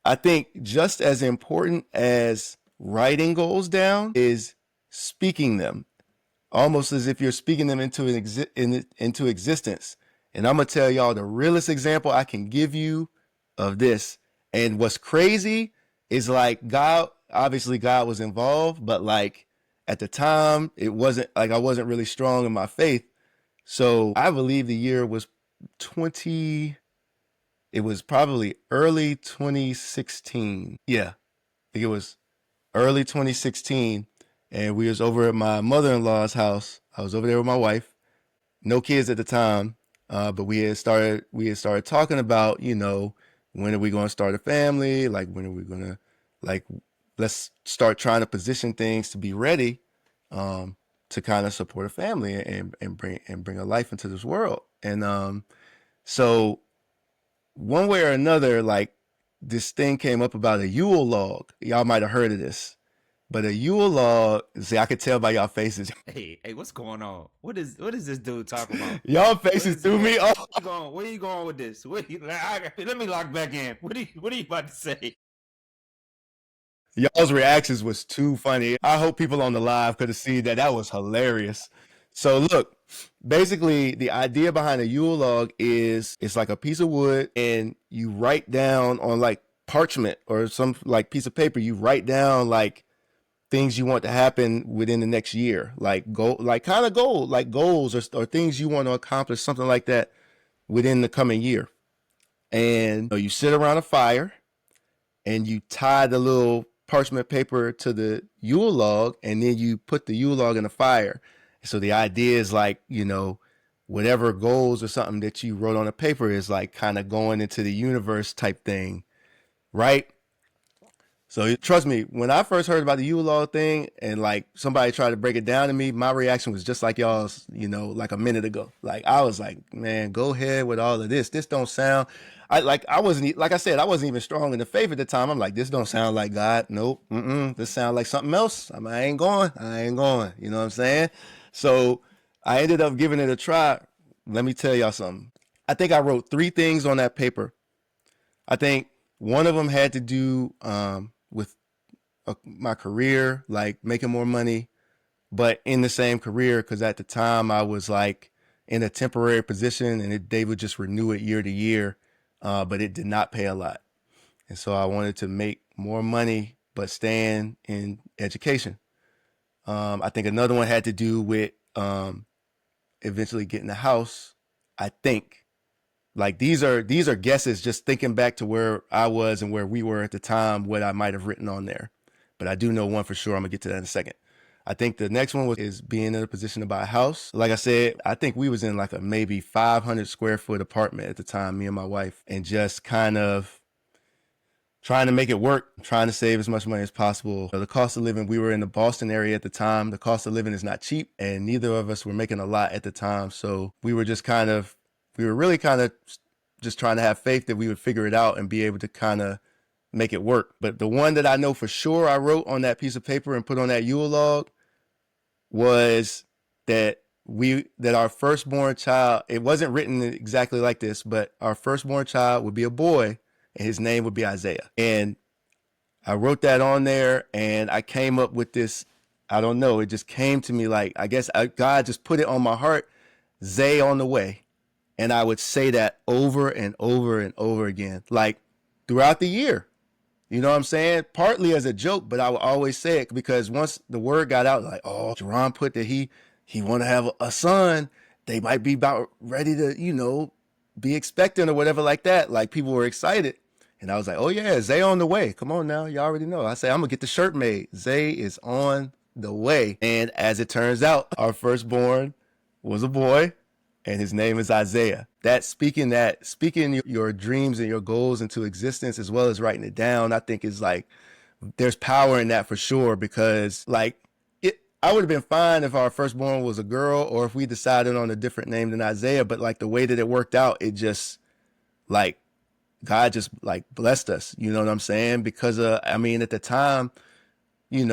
I think just as important as writing goals down is speaking them, almost as if you're speaking them into into existence. And I'm gonna tell y'all the realest example I can give you of this. And what's crazy is like obviously God was involved, but like at the time, it wasn't like I wasn't really strong in my faith. So I believe the year was 20, it was probably early 2016. Yeah, I think it was early 2016. And we was over at my mother-in-law's house. I was over there with my wife, no kids at the time. But we had started talking about, when are we going to start a family? Like, when are we going to, like, let's start trying to position things to be ready, to kind of support a family and bring a life into this world. And so one way or another, like, this thing came up about a Yule log. Y'all might have heard of this, but a Yule log. See, I could tell by y'all faces. Hey, what's going on? What is this dude talking about? Y'all faces threw me off. Where you going with this? Let me lock back in. What are you about to say? Y'all's reactions was too funny. I hope people on the live could have seen that. That was hilarious. So look, basically the idea behind a Yule log is it's like a piece of wood and you write down on like parchment or some like piece of paper, you write down like things you want to happen within the next year, like goals or things you want to accomplish, something like that within the coming year. And you sit around a fire and you tie the little parchment paper to the Yule log, and then you put the Yule log in the fire. So the idea is like, whatever goals or something that you wrote on a paper is like kind of going into the universe type thing, right? So trust me, when I first heard about the Yule log thing and like somebody tried to break it down to me, my reaction was just like y'all's, like a minute ago. Like I was like, man, go ahead with all of this. This don't sound. I wasn't, like I said, I wasn't even strong in the faith at the time. I'm like, this don't sound like God. Nope. This sounds like something else. I ain't going. You know what I'm saying? So I ended up giving it a try. Let me tell y'all something. I think I wrote 3 things on that paper. I think one of them had to do with my career, like making more money, but in the same career, because at the time I was like in a temporary position and they would just renew it year to year, but it did not pay a lot. And so I wanted to make more money, but staying in education. I think another one had to do with eventually getting a house. I think like these are guesses, just thinking back to where I was and where we were at the time, what I might have written on there. But I do know one for sure. I'm gonna get to that in a second. I think the next one is being in a position to buy a house. Like I said, I think we was in like a maybe 500 square foot apartment at the time, me and my wife, and just kind of trying to make it work, trying to save as much money as possible. The cost of living, we were in the Boston area at the time. The cost of living is not cheap, and neither of us were making a lot at the time. So we were really kind of just trying to have faith that we would figure it out and be able to kind of make it work. But the one that I know for sure I wrote on that piece of paper and put on that Yule log was that our firstborn child, it wasn't written exactly like this, but our firstborn child would be a boy and his name would be Isaiah. And I wrote that on there and I came up with this, I don't know, it just came to me like, I guess God just put it on my heart, Zay on the way. And I would say that over and over and over again, like throughout the year. You know what I'm saying? Partly as a joke, but I would always say it because once the word got out, like, oh, Jerron put that he want to have a son, they might be about ready to, be expecting or whatever like that. Like people were excited. And I was like, oh yeah, Zay on the way. Come on now. You already know. I say, I'm gonna get the shirt made. Zay is on the way. And as it turns out, our firstborn was a boy and his name is Isaiah. Speaking your dreams and your goals into existence as well as writing it down, I think is like there's power in that for sure because like I would have been fine if our firstborn was a girl or if we decided on a different name than Isaiah, but like the way that it worked out, it just like God just like blessed us, you know what I'm saying? Because I mean at the time, we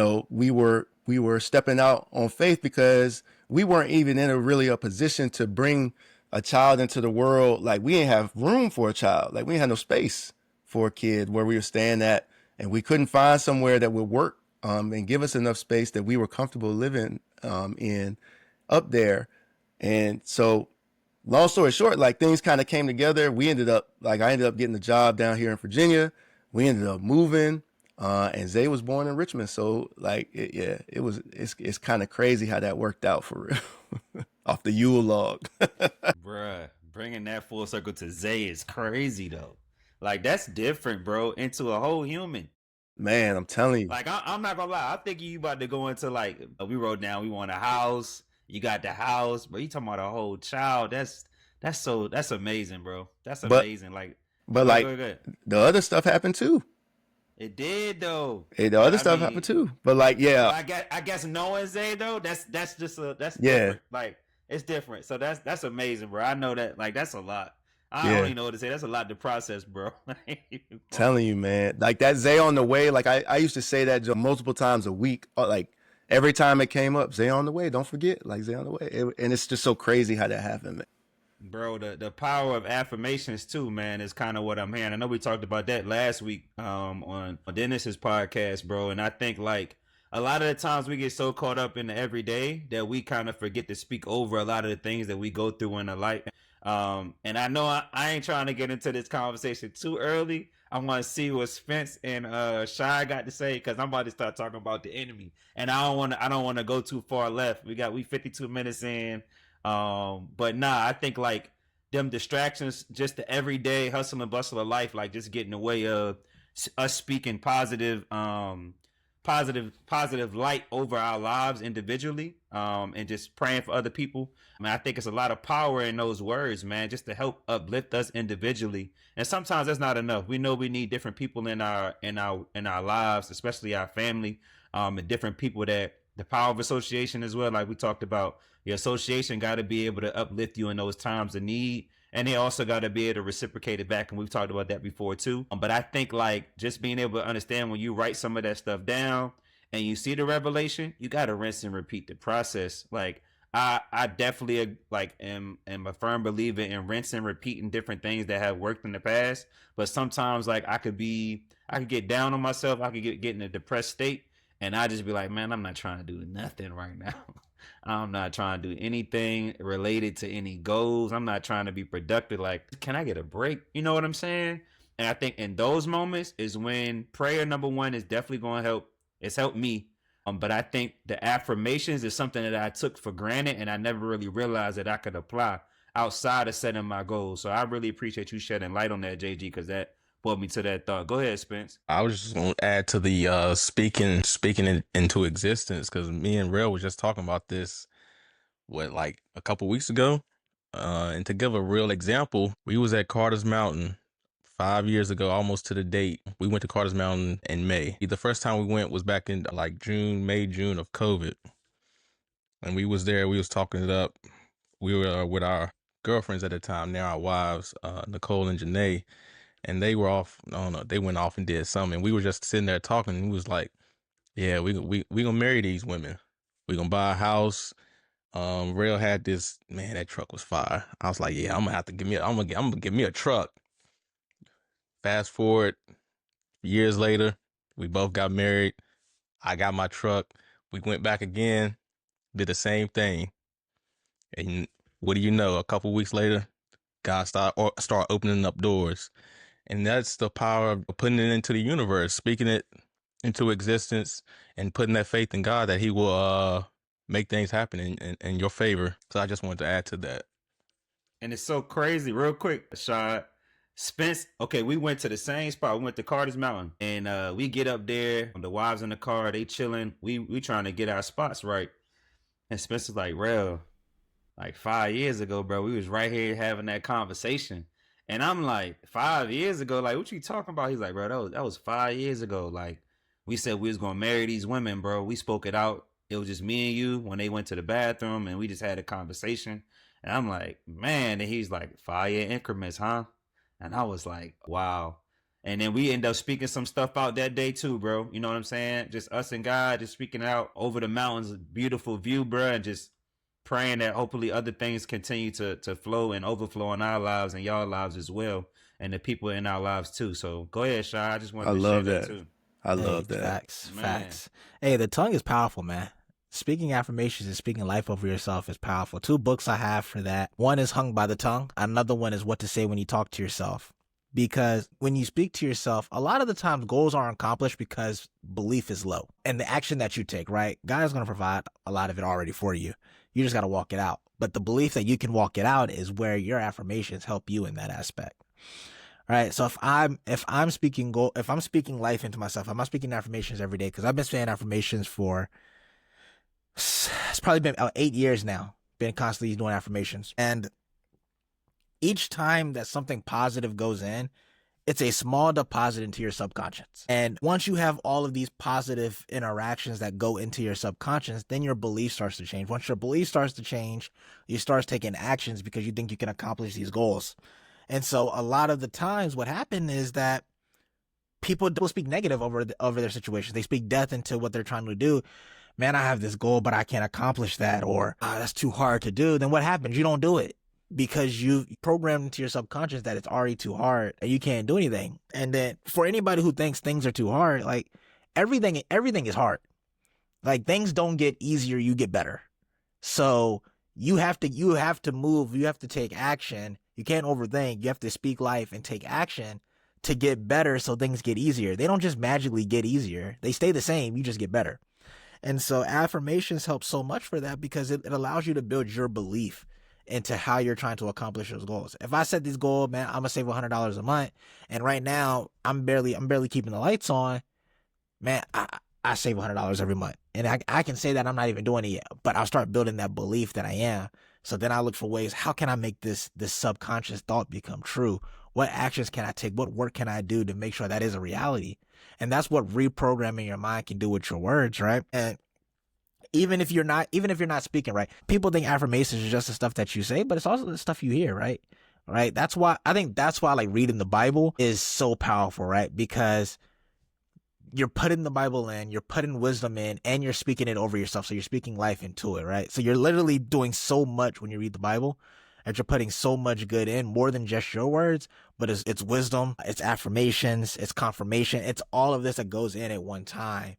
were stepping out on faith because we weren't even in a position to bring a child into the world. Like we didn't have room for a child. Like we didn't have no space for a kid where we were staying at, and we couldn't find somewhere that would work and give us enough space that we were comfortable living in up there. And so long story short, like things kind of came together. I ended up getting a job down here in Virginia. We ended up moving, and Zay was born in Richmond. So like, it's kind of crazy how that worked out for real off the Yule log. Bruh, bringing that full circle to Zay is crazy though. Like that's different, bro, into a whole human. Man, I'm telling you. Like I'm not gonna lie, I think you about to go into like we wrote down we want a house. You got the house, bro. You talking about a whole child? That's amazing, bro. That's But amazing. Like, but go ahead, like go ahead, go ahead. the other stuff happened too. It did though, Hey, the but other I stuff happened mean, too. But like, but yeah, I guess knowing Zay though, that's yeah, different. Like it's different. So that's amazing, bro. I know that. Like that's a lot. I don't yeah. even know what to say. That's a lot to process, bro. Telling you, man. Like that Zay on the way. Like I used to say that multiple times a week. Like every time it came up, Zay on the way. Don't forget, like Zay on the way. And it's just so crazy how that happened, man. Bro, the power of affirmations too, man, is kind of what I'm hearing. I know we talked about that last week on Dennis's podcast, bro, and I think like a lot of the times we get so caught up in the everyday that we kind of forget to speak over a lot of the things that we go through in the life. And I know I ain't trying to get into this conversation too early. I want to see what Spence and Shy got to say because I'm about to start talking about the enemy, and I don't want to go too far left. We 52 minutes in. But nah, I think like them distractions, just the everyday hustle and bustle of life, like just getting in the way of us speaking positive light over our lives individually, and just praying for other people. I mean, I think it's a lot of power in those words, man, just to help uplift us individually. And sometimes that's not enough. We know we need different people in our lives, especially our family, and different people that the power of association as well. Like we talked about, your association got to be able to uplift you in those times of need, and they also got to be able to reciprocate it back. And we've talked about that before too. But I think like just being able to understand when you write some of that stuff down and you see the revelation, you got to rinse and repeat the process. Like I definitely like am a firm believer in rinse and repeating different things that have worked in the past. But sometimes like I could get down on myself. I could get in a depressed state, and I just be like, man, I'm not trying to do nothing right now. I'm not trying to do anything related to any goals. I'm not trying to be productive. Like, can I get a break? You know what I'm saying? And I think in those moments is when prayer number one is definitely going to help. It's helped me. But I think the affirmations is something that I took for granted, and I never really realized that I could apply outside of setting my goals. So I really appreciate you shedding light on that, JG, because that brought me to that thought. Go ahead, Spence. I was just gonna add to the speaking into existence because me and Rail was just talking about this like a couple weeks ago. And to give a real example, we was at Carter's Mountain 5 years ago, almost to the date. We went to Carter's Mountain in May. The first time we went was back in like June of COVID, and we was there. We was talking it up. We were with our girlfriends at the time, now our wives, Nicole and Janae, and they were off. I don't know, they went off and did something. And we were just sitting there talking. And we was like, "Yeah, we gonna marry these women. We gonna buy a house." Rail had this, man, that truck was fire. I was like, "Yeah, I'm gonna have to I'm gonna give me a truck." Fast forward years later, we both got married. I got my truck. We went back again, did the same thing, and what do you know? A couple weeks later, God start opening up doors. And that's the power of putting it into the universe, speaking it into existence, and putting that faith in God that He will make things happen in your favor. So I just wanted to add to that. And it's so crazy. Real quick, Shad. Spence, okay, we went to the same spot. We went to Carter's Mountain. And we get up there. The wives in the car, they chilling. We trying to get our spots right. And Spencer's like, real, like 5 years ago, bro, we was right here having that conversation. And I'm like, 5 years ago? Like, what you talking about? He's like, bro, that was 5 years ago. Like, we said we was gonna marry these women, bro. We spoke it out. It was just me and you when they went to the bathroom, and we just had a conversation. And I'm like, man. And he's like, 5 year increments, huh? And I was like, wow. And then we end up speaking some stuff out that day too, bro. You know what I'm saying? Just us and God, just speaking out over the mountains, beautiful view, bro, and just praying that hopefully other things continue to flow and overflow in our lives and y'all lives as well, and the people in our lives too. So go ahead, Shy. I just wanted I to share love that that. too. I Hey, love that. facts, Man. facts. Hey, the tongue is powerful, man. Speaking affirmations and speaking life over yourself is powerful. 2 books I have for that. One is Hung by the Tongue. Another one is What to Say When You Talk to Yourself. Because when you speak to yourself, a lot of the times goals aren't accomplished because belief is low. And the action that you take, right? God is going to provide a lot of it already for you. You just got to walk it out. But the belief that you can walk it out is where your affirmations help you in that aspect. Right. So if I'm speaking life into myself, I'm not speaking affirmations every day, because I've been saying affirmations for, it's probably been about 8 years now, been constantly doing affirmations. And each time that something positive goes in, it's a small deposit into your subconscious. And once you have all of these positive interactions that go into your subconscious, then your belief starts to change. Once your belief starts to change, you start taking actions because you think you can accomplish these goals. And so a lot of the times what happened is that people speak negative over their situation. They speak death into what they're trying to do. Man, I have this goal, but I can't accomplish that. Or that's too hard to do. Then what happens? You don't do it because you programmed into your subconscious that it's already too hard and you can't do anything. And then for anybody who thinks things are too hard, like everything is hard. Like things don't get easier, you get better. So you have to move, you have to take action. You can't overthink. You have to speak life and take action to get better so things get easier. They don't just magically get easier. They stay the same. You just get better. And so affirmations help so much for that because it allows you to build your belief into how you're trying to accomplish those goals. If I set this goal, man, I'm gonna save $100 a month, and right now I'm barely keeping the lights on, man, I save $100 every month. And I can say that I'm not even doing it yet, but I'll start building that belief that I am. So then I look for ways, how can I make this subconscious thought become true? What actions can I take? What work can I do to make sure that is a reality? And that's what reprogramming your mind can do with your words, right? And even if you're not speaking, right? People think affirmations is just the stuff that you say, but it's also the stuff you hear, right? Right? That's why like reading the Bible is so powerful, right? Because you're putting the Bible in, you're putting wisdom in, and you're speaking it over yourself. So you're speaking life into it, right? So you're literally doing so much when you read the Bible, and you're putting so much good in, more than just your words, but it's wisdom, it's affirmations, it's confirmation, it's all of this that goes in at one time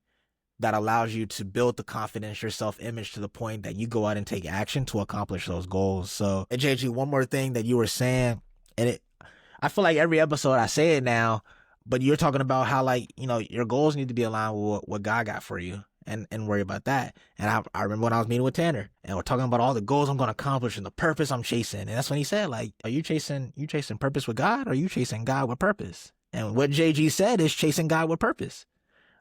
that allows you to build the confidence, your self-image, to the point that you go out and take action to accomplish those goals. So, and JG, one more thing that you were saying, and I feel like every episode I say it now, but you're talking about how, like, you know, your goals need to be aligned with what God got for you, and worry about that. And I remember when I was meeting with Tanner and we're talking about all the goals I'm going to accomplish and the purpose I'm chasing. And that's when he said, like, are you chasing purpose with God, or are you chasing God with purpose? And what JG said is chasing God with purpose,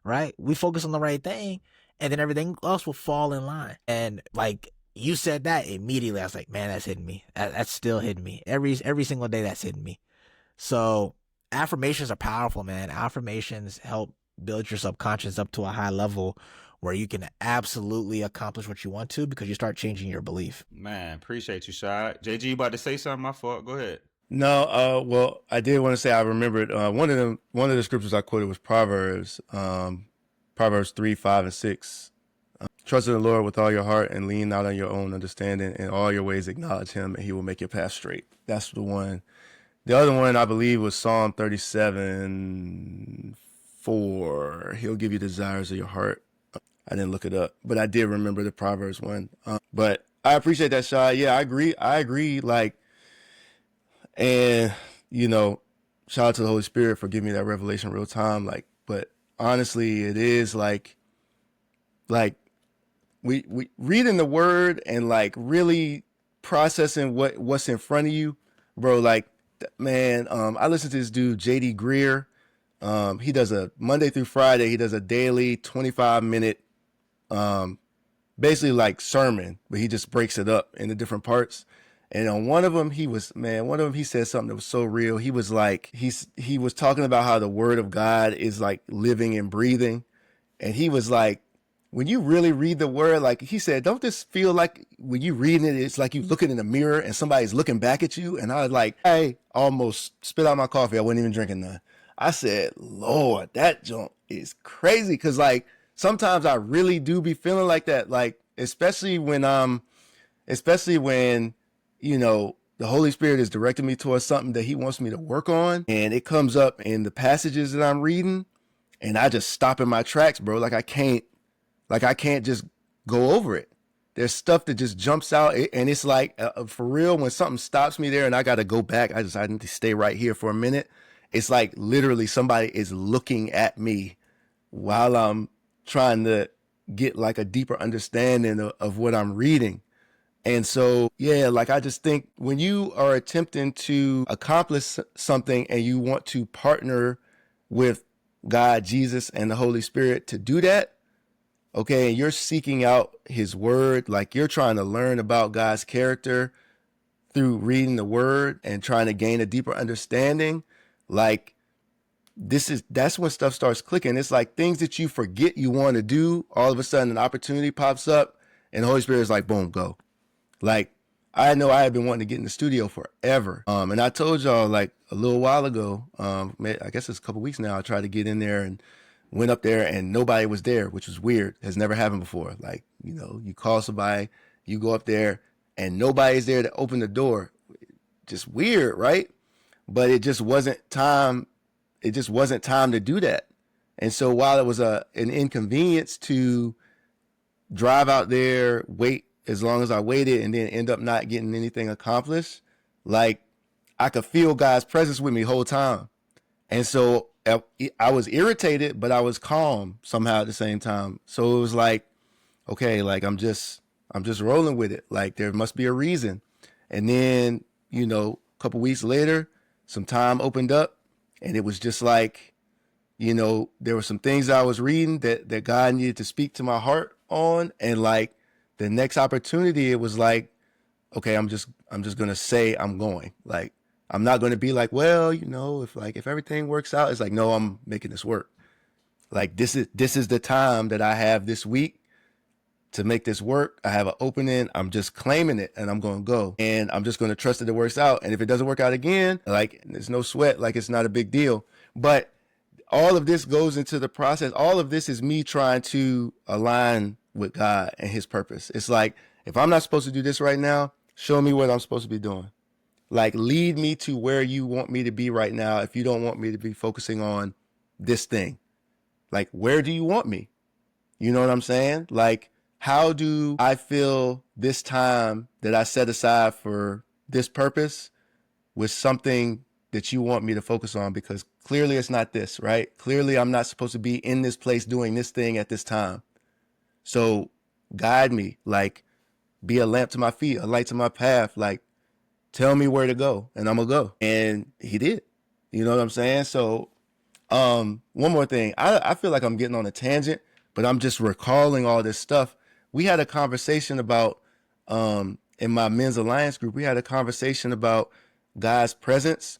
right? We focus on the right thing, and then everything else will fall in line. And like you said that immediately, I was like, man, that's hitting me. That's still hitting me every single day. That's hitting me. So affirmations are powerful, man. Affirmations help build your subconscious up to a high level where you can absolutely accomplish what you want to, because you start changing your belief. Man, appreciate you, Shad. JG, you about to say something? My fault. Go ahead. No, well, I did want to say I remembered one of the scriptures I quoted was Proverbs 3, 5, and 6. Trust in the Lord with all your heart and lean not on your own understanding. In all your ways acknowledge him, and he will make your path straight. That's the one. The other one I believe was Psalm 37, 4. He'll give you desires of your heart. I didn't look it up, but I did remember the Proverbs one. But I appreciate that, Shai. Yeah, I agree. Like, and you know, shout out to the Holy Spirit for giving me that revelation real time. Like, but honestly, it is like we reading the word and like really processing what's in front of you, bro. Like, man, I listen to this dude JD Greer. He does a Monday through Friday. He does a daily 25-minute, basically like sermon, but he just breaks it up into different parts. And on one of them, he said something that was so real. He was like, he was talking about how the word of God is like living and breathing. And he was like, when you really read the word, like he said, don't this feel like when you reading it, it's like you looking in a mirror and somebody's looking back at you. And I was like, I almost spit out my coffee. I wasn't even drinking none. I said, Lord, that junk is crazy. Cause like sometimes I really do be feeling like that. Like, especially when, you know, the Holy Spirit is directing me towards something that he wants me to work on. And it comes up in the passages that I'm reading. And I just stop in my tracks, bro. Like I can't just go over it. There's stuff that just jumps out, and it's like for real. When something stops me there, and I got to go back, I need to stay right here for a minute. It's like literally somebody is looking at me while I'm trying to get like a deeper understanding of what I'm reading. And so, yeah, like I just think when you are attempting to accomplish something and you want to partner with God, Jesus, and the Holy Spirit to do that, okay, and you're seeking out his word, like you're trying to learn about God's character through reading the word and trying to gain a deeper understanding, like that's when stuff starts clicking. It's like things that you forget you want to do, all of a sudden an opportunity pops up and the Holy Spirit is like, boom, go. Like, I know I had been wanting to get in the studio forever. And I told y'all like a little while ago, I guess it's a couple weeks now, I tried to get in there and went up there and nobody was there, which was weird. Has never happened before. Like, you know, you call somebody, you go up there and nobody's there to open the door. Just weird, right? But it just wasn't time. It just wasn't time to do that. And so while it was an inconvenience to drive out there, wait as long as I waited and then end up not getting anything accomplished, like I could feel God's presence with me the whole time. And so I was irritated, but I was calm somehow at the same time. So it was like, okay, like I'm just rolling with it. Like there must be a reason. And then, you know, a couple weeks later, some time opened up and it was just like, you know, there were some things I was reading that God needed to speak to my heart on. And like the next opportunity, it was like, okay, I'm just going to say I'm going. Like, I'm not going to be like, well, you know, if everything works out, it's like, no, I'm making this work. Like this is the time that I have this week to make this work. I have an opening. I'm just claiming it and I'm going to go and I'm just going to trust that it works out. And if it doesn't work out again, like there's no sweat, like it's not a big deal. But all of this goes into the process. All of this is me trying to align with God and his purpose. It's like, if I'm not supposed to do this right now, show me what I'm supposed to be doing. Like, lead me to where you want me to be right now. If you don't want me to be focusing on this thing, like, where do you want me? You know what I'm saying? Like, how do I feel this time that I set aside for this purpose with something that you want me to focus on? Because clearly it's not this, right? Clearly I'm not supposed to be in this place doing this thing at this time. So guide me, like, be a lamp to my feet, a light to my path, like, tell me where to go and I'm gonna go. And he did. You know what I'm saying? So one more thing. I feel like I'm getting on a tangent, but I'm just recalling all this stuff. We had a conversation about in my men's alliance group, we had a conversation about God's presence.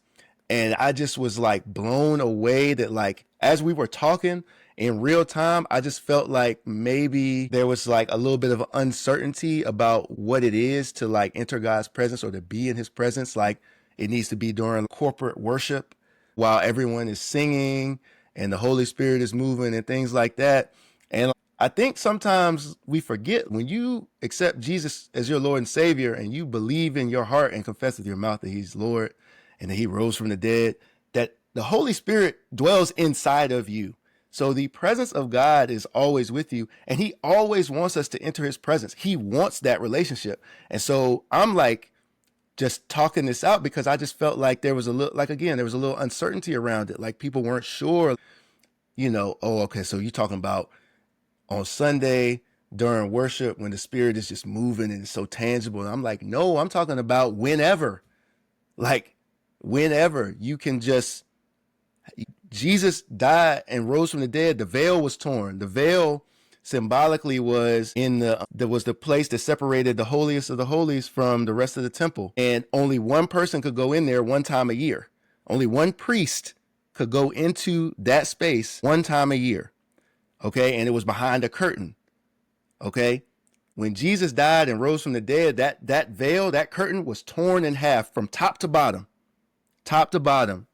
And I just was like blown away that like as we were talking in real time, I just felt like maybe there was like a little bit of uncertainty about what it is to like enter God's presence or to be in his presence. Like it needs to be during corporate worship while everyone is singing and the Holy Spirit is moving and things like that. And I think sometimes we forget when you accept Jesus as your Lord and Savior and you believe in your heart and confess with your mouth that he's Lord and that he rose from the dead, that the Holy Spirit dwells inside of you. So the presence of God is always with you and he always wants us to enter his presence. He wants that relationship. And so I'm like, just talking this out because I just felt like there was a little, like, again, there was a little uncertainty around it. Like people weren't sure, oh, okay, so you're talking about on Sunday during worship when the Spirit is just moving and it's so tangible. And I'm like, no, I'm talking about whenever. Like, whenever you can just, Jesus died and rose from the dead. The veil was torn. The veil symbolically was there was the place that separated the holiest of the holies from the rest of the temple. And only one person could go in there one time a year. Only one priest could go into that space one time a year. Okay. And it was behind a curtain. Okay. When Jesus died and rose from the dead, that veil, that curtain was torn in half from top to bottom,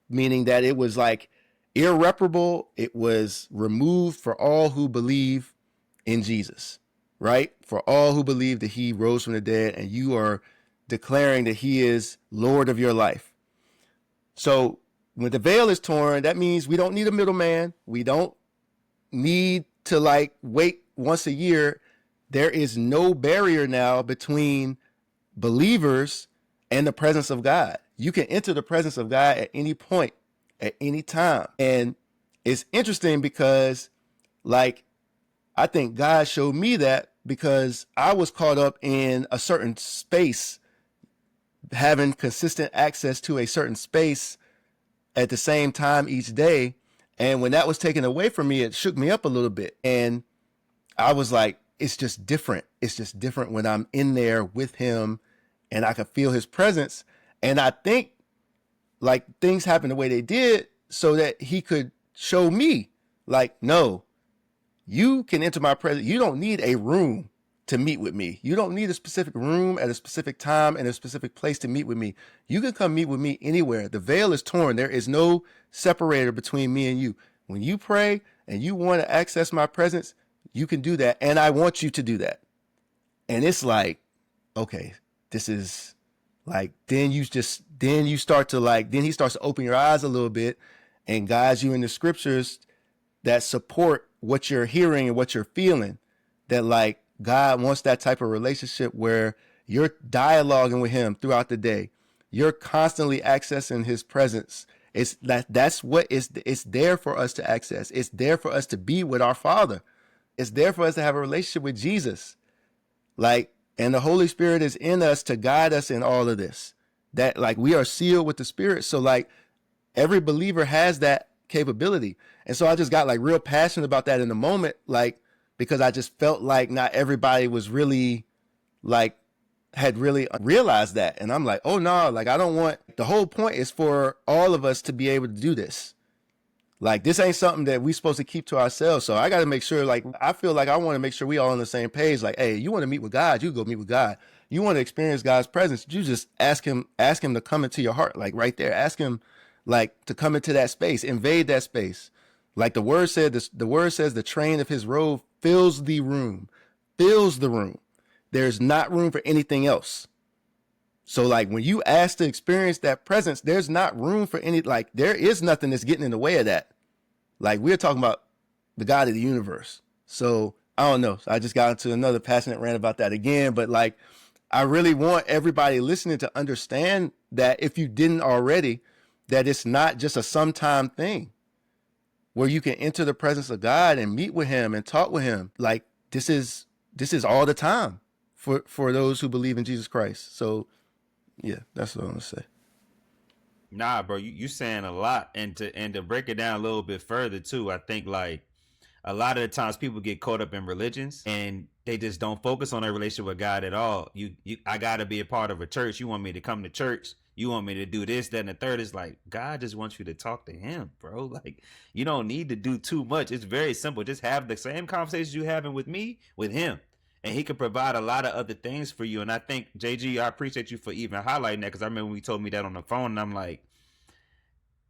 meaning that it was like irreparable. It was removed for all who believe in Jesus, right? For all who believe that he rose from the dead and you are declaring that he is Lord of your life. So when the veil is torn, that means we don't need a middleman. We don't need to like wait once a year. There is no barrier now between believers and the presence of God. You can enter the presence of God at any point, at any time. And it's interesting because, like, I think God showed me that because I was caught up in a certain space, having consistent access to a certain space at the same time each day. And when that was taken away from me, it shook me up a little bit. And I was like, it's just different. It's just different when I'm in there with him and I can feel his presence. And I think like things happened the way they did so that he could show me like, no, you can enter my presence. You don't need a room to meet with me. You don't need a specific room at a specific time and a specific place to meet with me. You can come meet with me anywhere. The veil is torn. There is no separator between me and you. When you pray and you want to access my presence, you can do that. And I want you to do that. And it's like, okay, this is like, then he starts to open your eyes a little bit and guides you in the scriptures that support what you're hearing and what you're feeling. That like God wants that type of relationship where you're dialoguing with him throughout the day. You're constantly accessing his presence. It's there for us to access. It's there for us to be with our Father. It's there for us to have a relationship with Jesus. Like, and the Holy Spirit is in us to guide us in all of this. That like we are sealed with the Spirit. So like every believer has that capability. And so I just got like real passionate about that in the moment, like, because I just felt like not everybody was really like, had really realized that. And I'm like, oh no, like I don't want, the whole point is for all of us to be able to do this. Like this ain't something that we supposed to keep to ourselves. So I got to make sure, like, I feel like I want to make sure we all on the same page. Like, hey, you want to meet with God, you go meet with God. You want to experience God's presence, you just ask him to come into your heart. Like right there, ask him like to come into that space, invade that space. Like the word said, the word says the train of his robe fills the room. There's not room for anything else. So like when you ask to experience that presence, there's not room for any, like there is nothing that's getting in the way of that. Like we're talking about the God of the universe. So I don't know. So I just got into another passionate rant about that again. But like, I really want everybody listening to understand that if you didn't already, that it's not just a sometime thing where you can enter the presence of God and meet with him and talk with him. Like this is all the time for those who believe in Jesus Christ. So yeah, that's what I'm gonna say. Nah, bro, you saying a lot, and to break it down a little bit further too, I think like a lot of the times people get caught up in religions and they just don't focus on their relationship with God at all. I gotta be a part of a church. You want me to come to church? You want me to do this, that, and the third? Is like God just wants you to talk to him, bro. Like you don't need to do too much. It's very simple. Just have the same conversations you having with me with him. And he could provide a lot of other things for you. And I think, JG, I appreciate you for even highlighting that, because I remember when you told me that on the phone, and I'm like,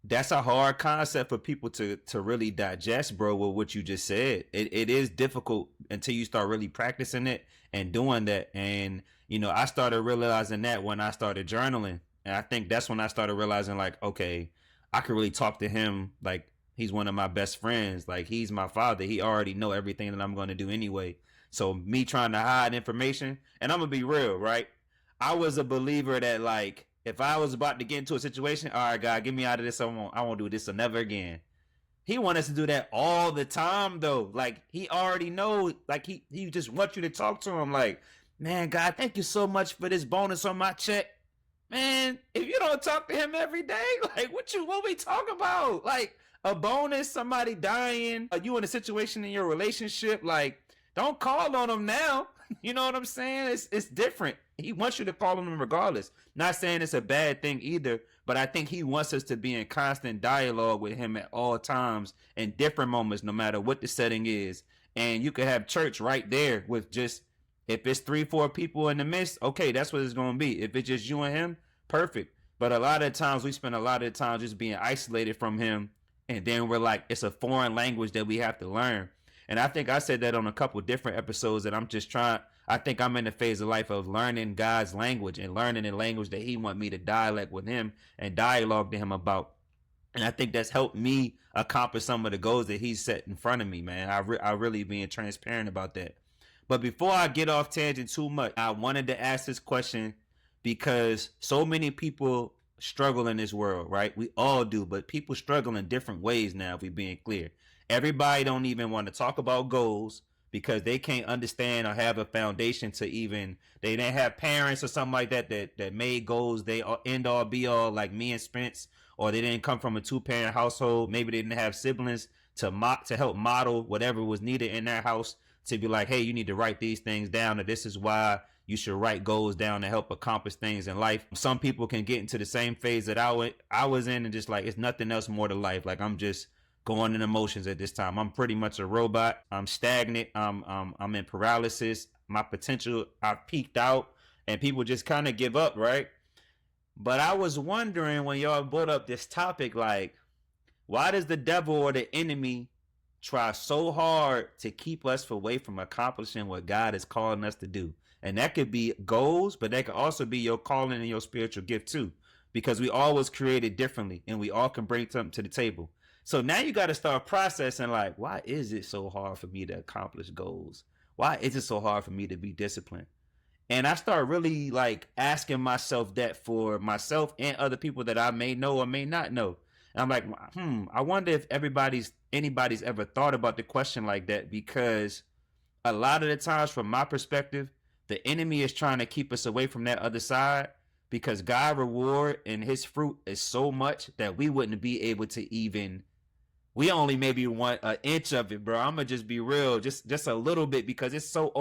that's a hard concept for people to really digest, bro, with what you just said. It is difficult until you start really practicing it and doing that. And, I started realizing that when I started journaling. And I think that's when I started realizing, like, okay, I could really talk to him like he's one of my best friends. Like, he's my father. He already know everything that I'm going to do anyway. So me trying to hide information, and I'm gonna be real, right? I was a believer that like if I was about to get into a situation, all right, God, get me out of this. I won't do this never again. He wants us to do that all the time though. Like he already knows. Like he just wants you to talk to him. Like, man, God, thank you so much for this bonus on my check. Man, if you don't talk to him every day, like what we talk about? Like a bonus, somebody dying, you in a situation in your relationship, like don't call on him now. You know what I'm saying? It's different. He wants you to call on him regardless. Not saying it's a bad thing either, but I think he wants us to be in constant dialogue with him at all times in different moments, no matter what the setting is. And you could have church right there with just if it's 3-4 people in the midst, okay, that's what it's gonna be. If it's just you and him, perfect. But a lot of times we spend a lot of time just being isolated from him, and then we're like, it's a foreign language that we have to learn. And I think I said that on a couple different episodes that I'm just trying. I think I'm in the phase of life of learning God's language and learning the language that He want me to dialect with Him and dialogue to Him about. And I think that's helped me accomplish some of the goals that He's set in front of me, man. I really being transparent about that. But before I get off tangent too much, I wanted to ask this question because so many people struggle in this world, right? We all do, but people struggle in different ways now, if we're being clear. Everybody don't even want to talk about goals because they can't understand or have a foundation to even, they didn't have parents or something like that made goals they end all be all like me and Spence, or they didn't come from a 2-parent household. Maybe they didn't have siblings to help model whatever was needed in their house, to be like, hey, you need to write these things down, or this is why you should write goals down to help accomplish things in life. Some people can get into the same phase that I was in and just like, it's nothing else more to life. Like I'm just going in emotions at this time. I'm pretty much a robot. I'm stagnant. I'm in paralysis. My potential, I've peaked out, and people just kind of give up, right? But I was wondering when y'all brought up this topic, like, why does the devil or the enemy try so hard to keep us away from accomplishing what God is calling us to do? And that could be goals, but that could also be your calling and your spiritual gift too, because we all was created differently and we all can bring something to the table. So now you got to start processing, like, why is it so hard for me to accomplish goals? Why is it so hard for me to be disciplined? And I start really like asking myself that for myself and other people that I may know or may not know. And I'm like, I wonder if anybody's ever thought about the question like that, because a lot of the times from my perspective, the enemy is trying to keep us away from that other side, because God's reward and His fruit is so much that we wouldn't be able to even, we only maybe want an inch of it, bro. I'm gonna just be real, just a little bit, because it's so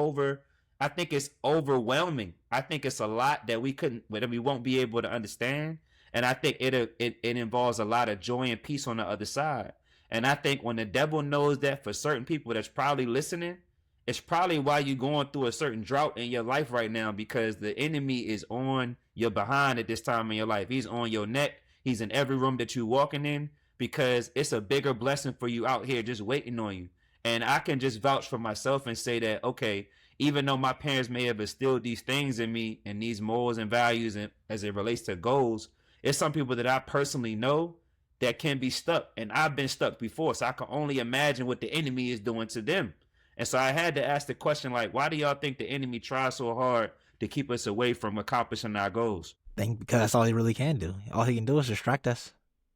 I think it's overwhelming. I think it's a lot that we won't be able to understand. And I think it involves a lot of joy and peace on the other side. And I think when the devil knows that, for certain people that's probably listening, it's probably why you're going through a certain drought in your life right now, because the enemy is on your behind at this time in your life. He's on your neck. He's in every room that you're walking in, because it's a bigger blessing for you out here just waiting on you. And I can just vouch for myself and say that, okay, even though my parents may have instilled these things in me and these morals and values, and as it relates to goals, it's some people that I personally know that can be stuck. And I've been stuck before, so I can only imagine what the enemy is doing to them. And so I had to ask the question, like, why do y'all think the enemy tries so hard to keep us away from accomplishing our goals? I think because that's all he really can do. All he can do is distract us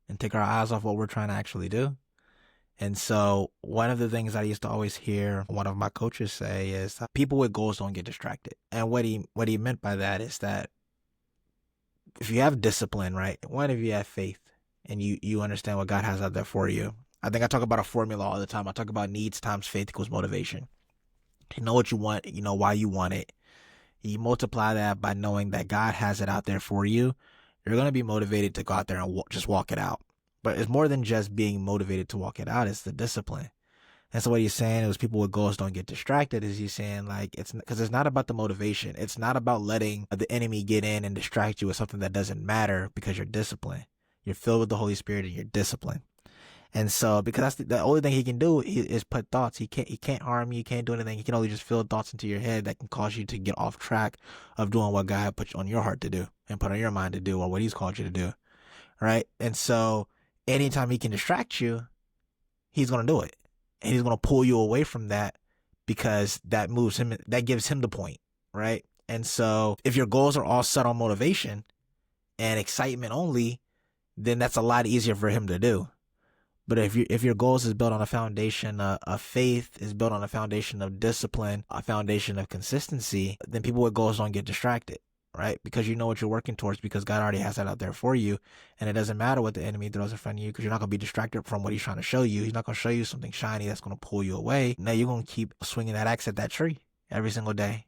and take our eyes off what we're trying to actually do. And so one of the things I used to always hear one of my coaches say is people with goals don't get distracted. And what he meant by that is that if you have discipline, right? One, if you have faith and you understand what God has out there for you. I think I talk about a formula all the time. I talk about needs times faith equals motivation. You know what you want, you know why you want it. You multiply that by knowing that God has it out there for you. You're going to be motivated to go out there and just walk it out. But it's more than just being motivated to walk it out. It's the discipline. And so what he's saying is people with goals don't get distracted, is he's saying like, it's because it's not about the motivation. It's not about letting the enemy get in and distract you with something that doesn't matter, because you're disciplined. You're filled with the Holy Spirit and you're disciplined. And so, because that's the only thing he can do is put thoughts. He can't harm you. He can't do anything. He can only just fill thoughts into your head that can cause you to get off track of doing what God put on your heart to do and put on your mind to do, or what He's called you to do. Right. And so anytime he can distract you, he's going to do it. And he's going to pull you away from that, because that moves him, that gives him the point. Right. And so if your goals are all set on motivation and excitement only, then that's a lot easier for him to do. But if your goals is built on a foundation of faith, is built on a foundation of discipline, a foundation of consistency, then people with goals don't get distracted, right? Because you know what you're working towards, because God already has that out there for you. And it doesn't matter what the enemy throws in front of you, because you're not going to be distracted from what he's trying to show you. He's not going to show you something shiny that's going to pull you away. Now you're going to keep swinging that axe at that tree every single day.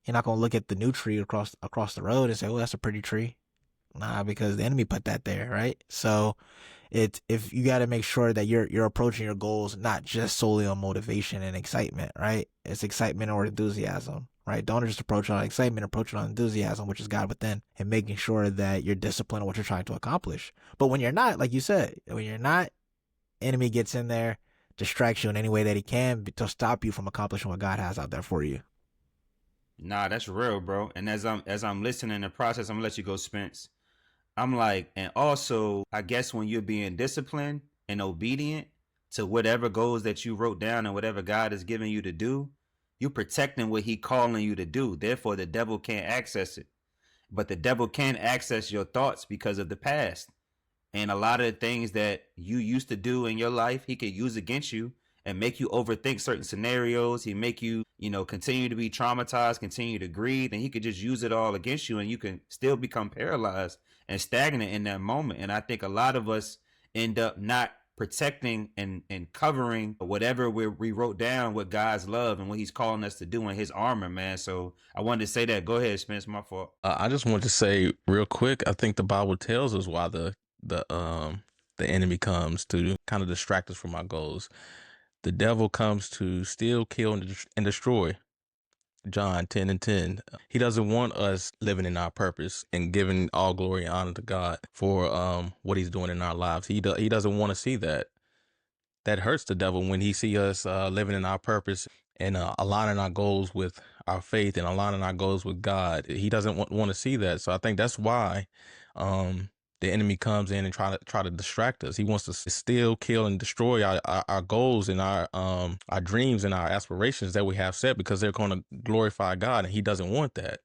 You're not going to look at the new tree across the road and say, oh, that's a pretty tree. Nah, because the enemy put that there, right? So if you got to make sure that you're approaching your goals not just solely on motivation and excitement, right? It's excitement or enthusiasm, right? Don't just approach it on excitement, approach it on enthusiasm, which is God within, and making sure that you're disciplined on what you're trying to accomplish. But when you're not, like you said, when you're not, enemy gets in there, distracts you in any way that he can to stop you from accomplishing what God has out there for you. Nah, that's real, bro. And as I'm listening in the process, I'm gonna let you go, Spence. I'm like, and also, I guess when you're being disciplined and obedient to whatever goals that you wrote down and whatever God is giving you to do, you're protecting what he calling you to do. Therefore, the devil can't access it. But the devil can access your thoughts because of the past. And a lot of the things that you used to do in your life, he could use against you and make you overthink certain scenarios. He make you, continue to be traumatized, continue to grieve, and he could just use it all against you, and you can still become paralyzed and stagnant in that moment. And I think a lot of us end up not protecting and covering whatever we wrote down with God's love and what he's calling us to do in his armor, man. So I wanted to say that. Go ahead, Spence. My fault. I just want to say real quick, I think the Bible tells us why the the enemy comes to kind of distract us from our goals. The devil comes to steal, kill, and destroy. John 10:10. He doesn't want us living in our purpose and giving all glory and honor to God for what he's doing in our lives. He doesn't want to see that. That hurts the devil when he see us living in our purpose and aligning our goals with our faith and aligning our goals with God. He doesn't want to see that. So I think that's why the enemy comes in and try to distract us. He wants to steal, kill, and destroy our goals and our dreams and our aspirations that we have set, because they're going to glorify God, and he doesn't want that.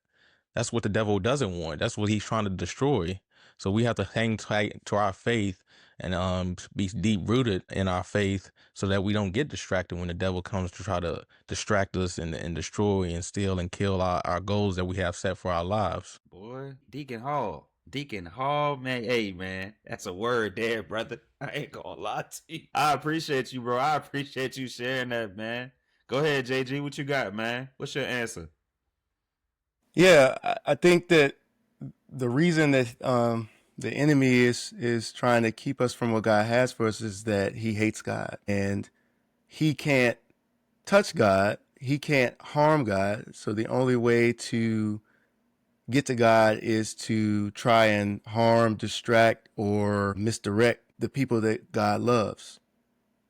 That's what the devil doesn't want. That's what he's trying to destroy. So we have to hang tight to our faith and be deep rooted in our faith so that we don't get distracted when the devil comes to try to distract us and destroy and steal and kill our goals that we have set for our lives. Boy, Deacon Hall, man. Hey, man, that's a word there, brother. I ain't gonna lie to you. I appreciate you, bro. I appreciate you sharing that, man. Go ahead, JG. What you got, man? What's your answer? Yeah, I think that the reason that the enemy is trying to keep us from what God has for us is that he hates God, and he can't touch God. He can't harm God. So the only way to get to God is to try and harm, distract, or misdirect the people that God loves.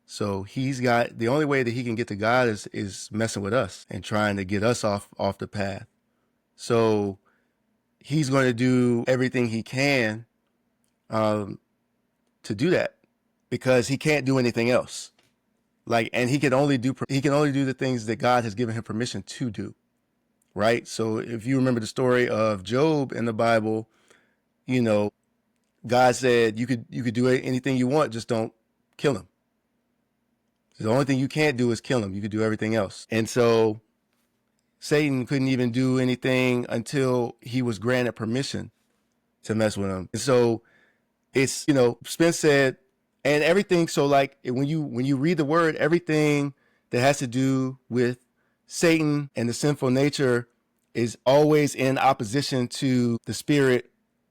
So he's got the only way that he can get to God is messing with us and trying to get us off the path. So he's going to do everything he can to do that, because he can't do anything else. And he can only do the things that God has given him permission to do. Right? So if you remember the story of Job in the Bible, God said you could do anything you want, just don't kill him. The only thing you can't do is kill him. You could do everything else. And so Satan couldn't even do anything until he was granted permission to mess with him. And so it's, Spence said, and everything. So when you read the word, everything that has to do with Satan and the sinful nature is always in opposition to the spirit,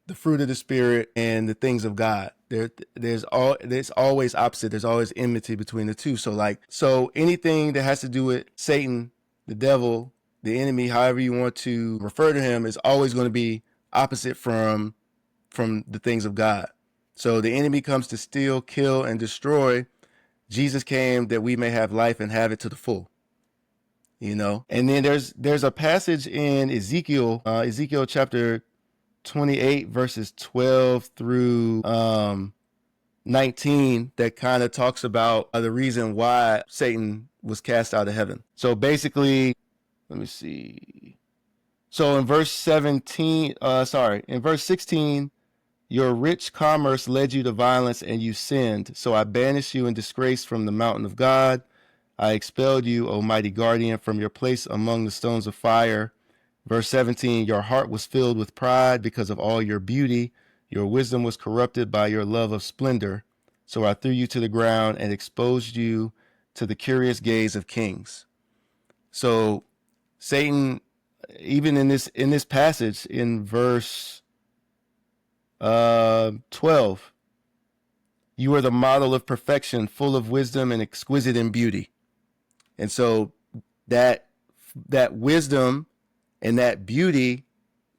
the fruit of the spirit, and the things of God. There's always opposite. There's always enmity between the two. So anything that has to do with Satan, the devil, the enemy, however you want to refer to him, is always going to be opposite from the things of God. So the enemy comes to steal, kill, and destroy. Jesus came that we may have life and have it to the full. And then there's a passage in Ezekiel chapter 28 verses 12 through 19 that kind of talks about the reason why Satan was cast out of heaven. So basically, let me see. So in verse 17, in verse 16, your rich commerce led you to violence and you sinned. So I banished you in disgrace from the mountain of God. I expelled you, O mighty guardian, from your place among the stones of fire. Verse 17, your heart was filled with pride because of all your beauty. Your wisdom was corrupted by your love of splendor. So I threw you to the ground and exposed you to the curious gaze of kings. So Satan, even in this passage in verse 12, you are the model of perfection, full of wisdom and exquisite in beauty. And so that wisdom and that beauty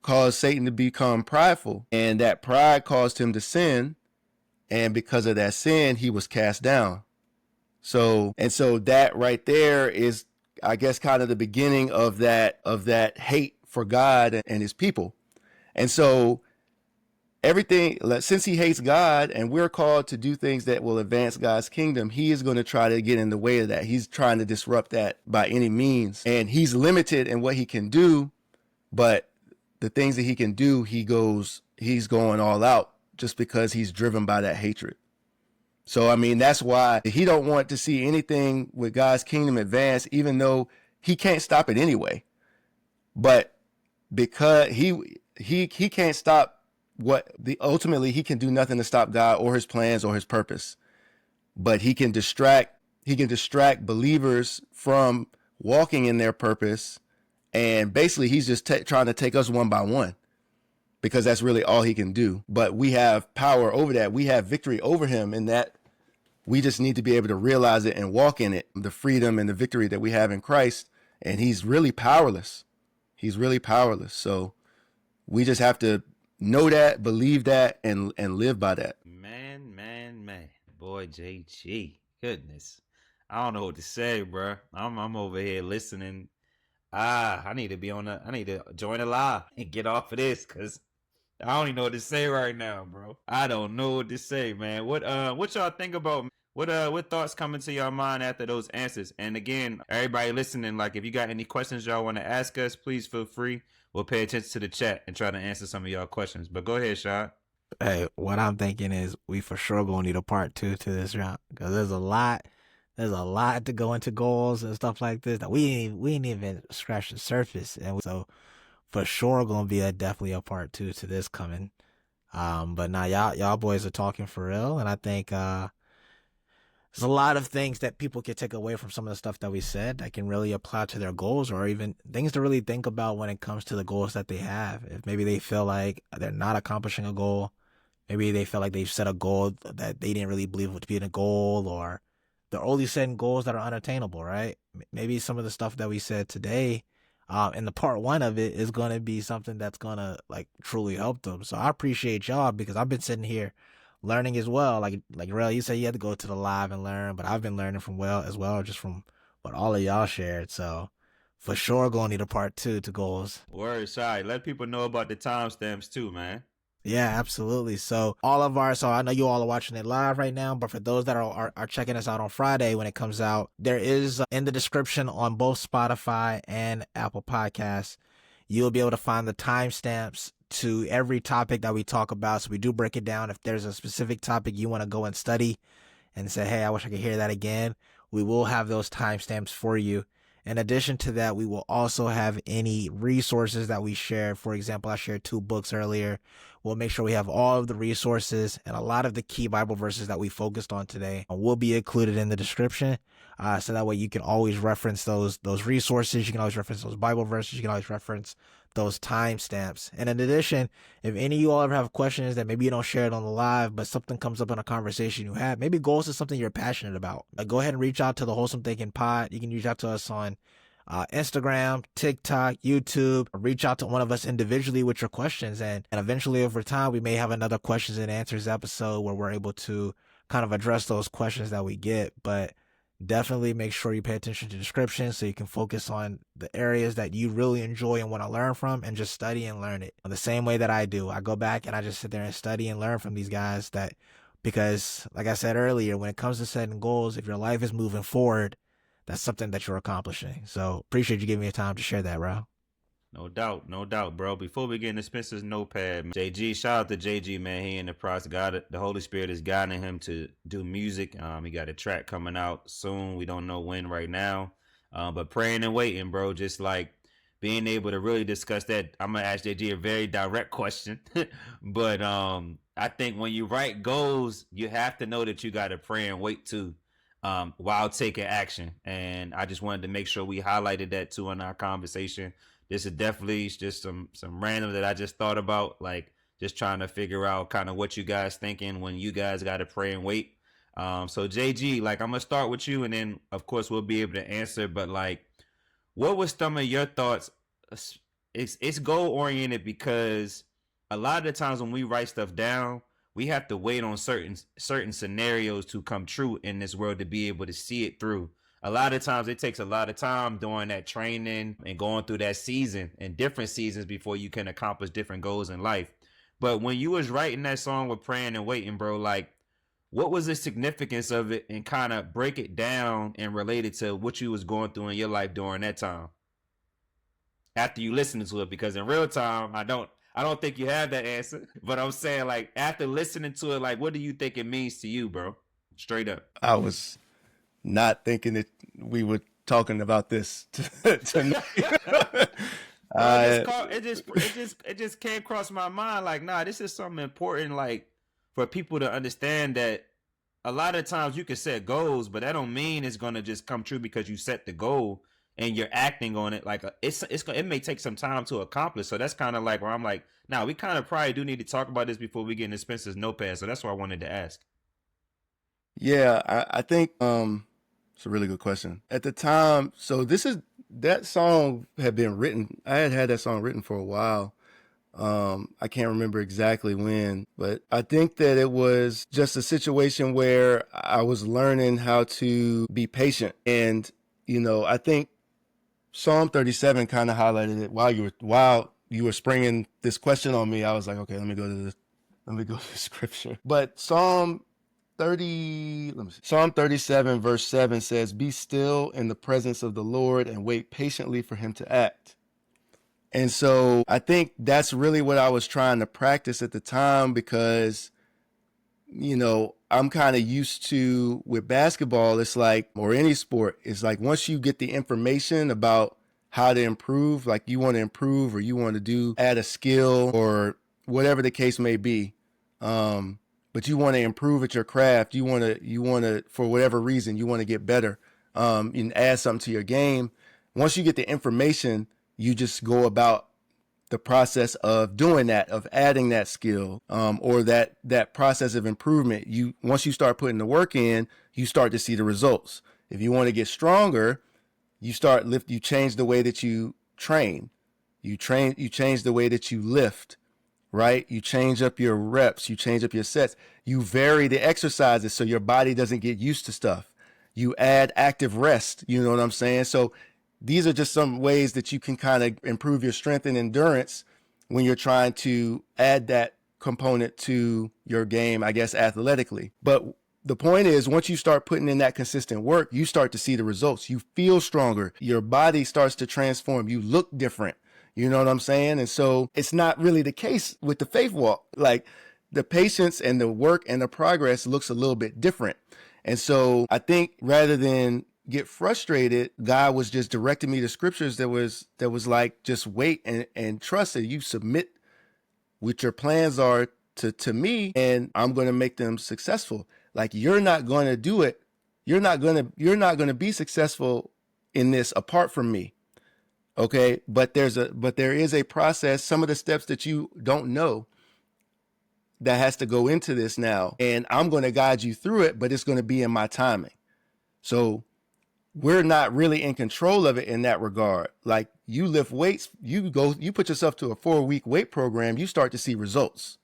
caused Satan to become prideful, and that pride caused him to sin, and because of that sin, he was cast down. So that right there is, I guess, kind of the beginning of that hate for God and his people. And so everything, since he hates God and we're called to do things that will advance God's kingdom, he is going to try to get in the way of that. He's trying to disrupt that by any means. And he's limited in what he can do, but the things that he can do, he's going all out just because he's driven by that hatred. So, I mean, that's why he don't want to see anything with God's kingdom advance, even though he can't stop it anyway. But because he can't stop ultimately he can do nothing to stop God or his plans or his purpose. But he can distract believers from walking in their purpose. And basically he's just trying to take us one by one, because that's really all he can do. But we have power over that. We have victory over him, in that we just need to be able to realize it and walk in it, the freedom and the victory that we have in Christ. And he's really powerless. He's really powerless. So we just have to know that, believe that, and live by that. Man. Boy, JG. Goodness. I don't know what to say, bro. I'm over here listening. I need to join the live and get off of this, because I don't even know what to say right now, bro. I don't know what to say, man. What y'all think about, what thoughts come into your mind after those answers? And again, everybody listening, like, if you got any questions y'all want to ask us, please feel free. We'll pay attention to the chat and try to answer some of y'all questions. But go ahead, Sean. Hey, what I'm thinking is we for sure gonna need a part 2 to this round, because there's a lot to go into goals and stuff like this that we ain't even scratched the surface, and so for sure gonna be definitely a part 2 to this coming. But now y'all boys are talking for real, and I think there's a lot of things that people can take away from some of the stuff that we said that can really apply to their goals, or even things to really think about when it comes to the goals that they have. If maybe they feel like they're not accomplishing a goal, maybe they feel like they've set a goal that they didn't really believe would be a goal, or they're only setting goals that are unattainable, right? Maybe some of the stuff that we said today, in the part 1 of it, is going to be something that's going to like truly help them. So I appreciate y'all, because I've been sitting here learning as well. Like Rel, you said you had to go to the live and learn, but I've been learning from as well, just from what all of y'all shared. So for sure gonna need a part 2 to goals. Word, Shy. Let people know about the timestamps too, man. Yeah, absolutely. So I know you all are watching it live right now, but for those that are checking us out on Friday when it comes out, there is in the description on both Spotify and Apple Podcasts, you'll be able to find the timestamps to every topic that we talk about. So we do break it down. If there's a specific topic you want to go and study and say, hey, I wish I could hear that again, we will have those timestamps for you. In addition to that, we will also have any resources that we share. For example, I shared 2 books earlier. We'll make sure we have all of the resources, and a lot of the key Bible verses that we focused on today will be included in the description. So that way you can always reference those resources. You can always reference those Bible verses. You can always reference those timestamps. And in addition, if any of you all ever have questions that maybe you don't share it on the live, but something comes up in a conversation you have, maybe goals is something you're passionate about, go ahead and reach out to the Wholesome Thinking Pod. You can reach out to us on Instagram, TikTok, YouTube. Reach out to one of us individually with your questions, and eventually over time we may have another questions and answers episode where we're able to kind of address those questions that we get. But definitely make sure you pay attention to the description so you can focus on the areas that you really enjoy and want to learn from, and just study and learn it the same way that I do. I go back and I just sit there and study and learn from these guys, because like I said earlier, when it comes to setting goals, if your life is moving forward, that's something that you're accomplishing. So appreciate you giving me time to share that, bro. No doubt, bro. Before we get into Spencer's notepad, man, JG, shout out to JG, man. He in the process. The Holy Spirit is guiding him to do music. He got a track coming out soon. We don't know when right now. But praying and waiting, bro. Just like being able to really discuss that. I'm gonna ask JG a very direct question. But I think when you write goals, you have to know that you gotta pray and wait too. While taking action. And I just wanted to make sure we highlighted that too in our conversation. This is definitely just some random that I just thought about, like just trying to figure out kind of what you guys thinking when you guys got to pray and wait. So JG, like I'm gonna start with you, and then of course we'll be able to answer. But like, what was some of your thoughts? It's goal oriented because a lot of the times when we write stuff down, we have to wait on certain scenarios to come true in this world to be able to see it through. A lot of times it takes a lot of time doing that training and going through that season and different seasons before you can accomplish different goals in life. But when you was writing that song with praying and waiting, bro, like what was the significance of it, and kind of break it down and relate it to what you was going through in your life during that time after you listened to it? Because in real time, I don't think you have that answer, but I'm saying like after listening to it, like what do you think it means to you, bro? Straight up. I was not thinking that we were talking about this tonight. It just came across my mind like, nah, this is something important, like for people to understand that a lot of times you can set goals, but that don't mean it's gonna just come true because you set the goal and you're acting on it. Like it may take some time to accomplish. So that's kind of like where I'm like, nah, we kind of probably do need to talk about this before we get into Spencer's notepad. So that's why I wanted to ask. Yeah, I think it's a really good question. At the time, so that song had been written. I had that song written for a while. I can't remember exactly when, but I think that it was just a situation where I was learning how to be patient. And, I think Psalm 37 kind of highlighted it while you were springing this question on me. I was like, okay, let me go to the scripture. But Psalm 37 verse 7 says, "Be still in the presence of the Lord and wait patiently for him to act." And so I think that's really what I was trying to practice at the time, because, I'm kind of used to, with basketball, it's like, or any sport, it's like once you get the information about how to improve, like you want to improve or you want to add a skill or whatever the case may be. But you want to improve at your craft. You want to, for whatever reason, you want to get better, and add something to your game. Once you get the information, you just go about the process of doing that, of adding that skill, or that process of improvement. Once you start putting the work in, you start to see the results. If you want to get stronger, you change the way that you train. You change the way that you lift. Right? You change up your reps, you change up your sets, you vary the exercises so your body doesn't get used to stuff. You add active rest, you know what I'm saying? So these are just some ways that you can kind of improve your strength and endurance when you're trying to add that component to your game, I guess, athletically. But the point is, once you start putting in that consistent work, you start to see the results. You feel stronger. Your body starts to transform. You look different. You know what I'm saying? And so it's not really the case with the faith walk. Like the patience and the work and the progress looks a little bit different. And so I think rather than get frustrated, God was just directing me to scriptures that was like, just wait and trust that you submit what your plans are to me, and I'm going to make them successful. Like you're not going to do it. You're not going to be successful in this apart from me. Okay, but there is a process, some of the steps that you don't know that has to go into this now. And I'm going to guide you through it, but it's going to be in my timing. So we're not really in control of it in that regard. Like you lift weights, you put yourself to a 4-week weight program, you start to see results,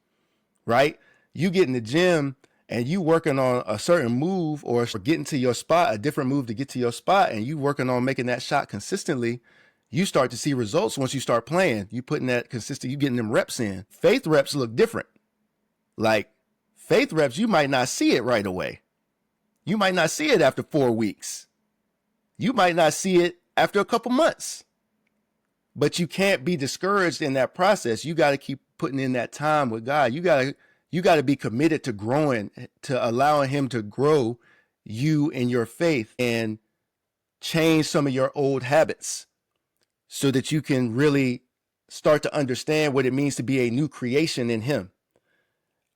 right? You get in the gym and you working on a certain move or getting to your spot, a different move to get to your spot, and you working on making that shot consistently. You start to see results once you start playing. You putting that consistent, you getting them reps in. Faith reps look different. Like faith reps, you might not see it right away. You might not see it after 4 weeks. You might not see it after a couple months. But you can't be discouraged in that process. You got to keep putting in that time with God. You got to be committed to growing, to allowing him to grow you in your faith and change some of your old habits so that you can really start to understand what it means to be a new creation in him.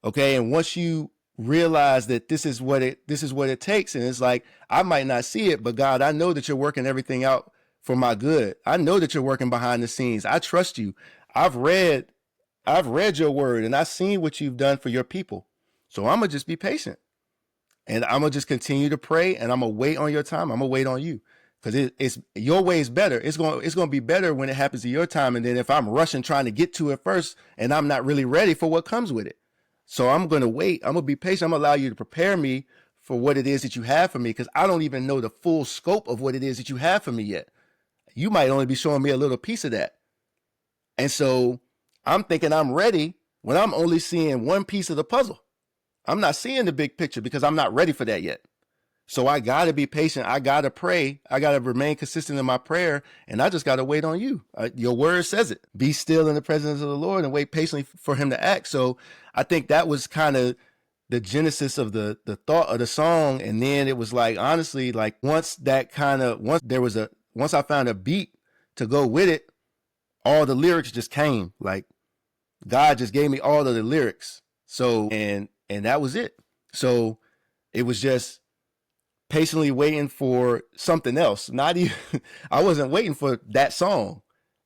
Okay? And once you realize that this is what it takes, and it's like, I might not see it, but God, I know that you're working everything out for my good. I know that you're working behind the scenes. I trust you. I've read your word and I've seen what you've done for your people. So I'm going to just be patient and I'm going to just continue to pray and I'm going to wait on your time. I'm going to wait on you because it's your way is better. It's going to be better when it happens to your time. And then if I'm rushing trying to get to it first and I'm not really ready for what comes with it. So I'm going to wait. I'm going to be patient. I'm going to allow you to prepare me for what it is that you have for me because I don't even know the full scope of what it is that you have for me yet. You might only be showing me a little piece of that. And so I'm thinking I'm ready when I'm only seeing one piece of the puzzle. I'm not seeing the big picture because I'm not ready for that yet. So I got to be patient. I got to pray. I got to remain consistent in my prayer. And I just got to wait on you. Your word says it. Be still in the presence of the Lord and wait patiently for him to act. So I think that was kind of the genesis of the thought of the song. And then it was like, honestly, like once I found a beat to go with it, all the lyrics just came. Like God just gave me all of the lyrics. So, and that was it. So it was just patiently waiting for something else. Not even, I wasn't waiting for that song.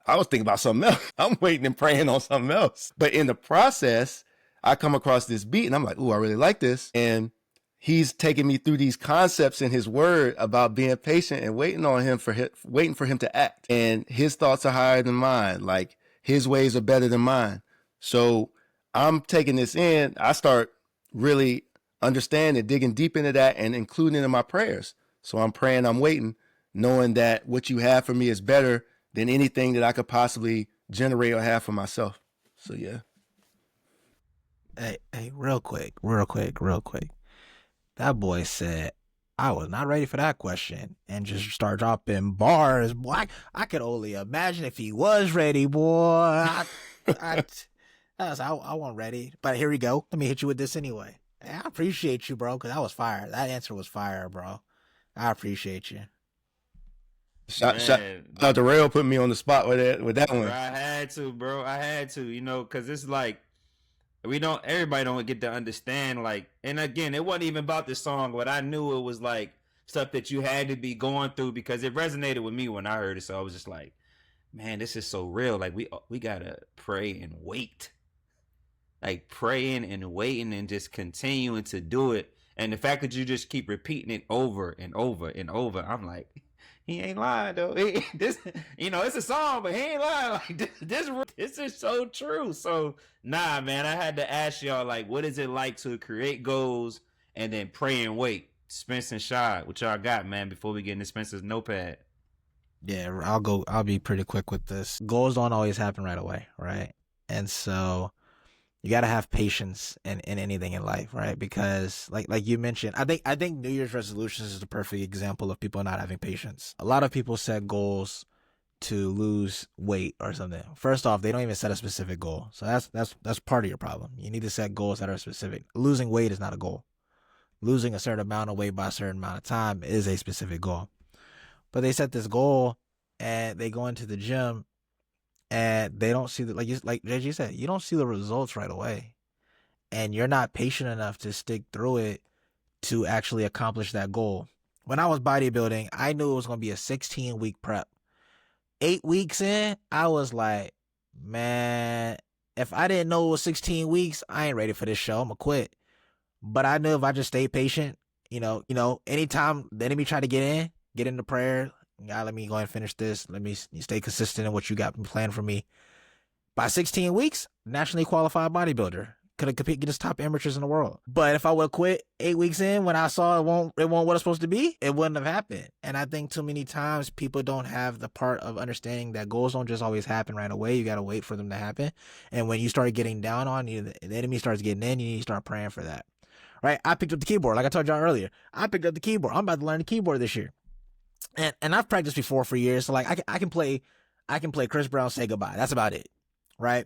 I was thinking about something else. I'm waiting and praying on something else. But in the process, I come across this beat and I'm like, ooh, I really like this. And he's taking me through these concepts in his word about being patient and waiting on him waiting for him to act. And his thoughts are higher than mine. Like his ways are better than mine. So I'm taking this in. I start really understanding, digging deep into that and including it in my prayers. So I'm praying, I'm waiting, knowing that what you have for me is better than anything that I could possibly generate or have for myself. So yeah. Hey, real quick. That boy said, I was not ready for that question and just start dropping bars. Boy, I could only imagine if he was ready, boy. I wasn't ready. But here we go. Let me hit you with this anyway. Hey, I appreciate you, bro, because that was fire. That answer was fire, bro. I appreciate you. Shout out to Rail putting me on the spot with that one. Bro, I had to, because it's like everybody don't get to understand, like, and again, it wasn't even about the song, but I knew it was like stuff that you had to be going through because it resonated with me when I heard it. So I was just like, man, this is so real. Like we gotta pray and wait. Like praying and waiting and just continuing to do it. And the fact that you just keep repeating it over and over and over, I'm like, he ain't lying though. This, it's a song, but he ain't lying. Like this is so true. So nah, man, I had to ask y'all, like, what is it like to create goals and then pray and wait? Spence and Shy, what y'all got, man? Before we get into Spencer's notepad. Yeah, I'll be pretty quick with this. Goals don't always happen right away, right? And so you got to have patience in anything in life, right? Because like you mentioned, I think New Year's resolutions is the perfect example of people not having patience. A lot of people set goals to lose weight or something. First off, they don't even set a specific goal. So that's part of your problem. You need to set goals that are specific. Losing weight is not a goal. Losing a certain amount of weight by a certain amount of time is a specific goal. But they set this goal and they go into the gym and they don't see like JG said, you don't see the results right away, and you're not patient enough to stick through it to actually accomplish that goal. When I was bodybuilding, I knew it was going to be a 16-week prep. 8 weeks in, I was like, man, if I didn't know it was 16 weeks, I ain't ready for this show. I'm gonna quit. But I knew if I just stayed patient, anytime the enemy tried to get into prayer, God, let me go ahead and finish this. Let me stay consistent in what you got planned for me. By 16 weeks, nationally qualified bodybuilder. Could have competed against top amateurs in the world. But if I would have quit 8 weeks in when I saw it won't what it's supposed to be, it wouldn't have happened. And I think too many times people don't have the part of understanding that goals don't just always happen right away. You got to wait for them to happen. And when you start getting down on you, the enemy starts getting in, you need to start praying for that. Right? I picked up the keyboard. Like I told y'all earlier, I picked up the keyboard. I'm about to learn the keyboard this year. And I've practiced before for years. So like I can play I can play Chris Brown Say Goodbye. That's about it. Right.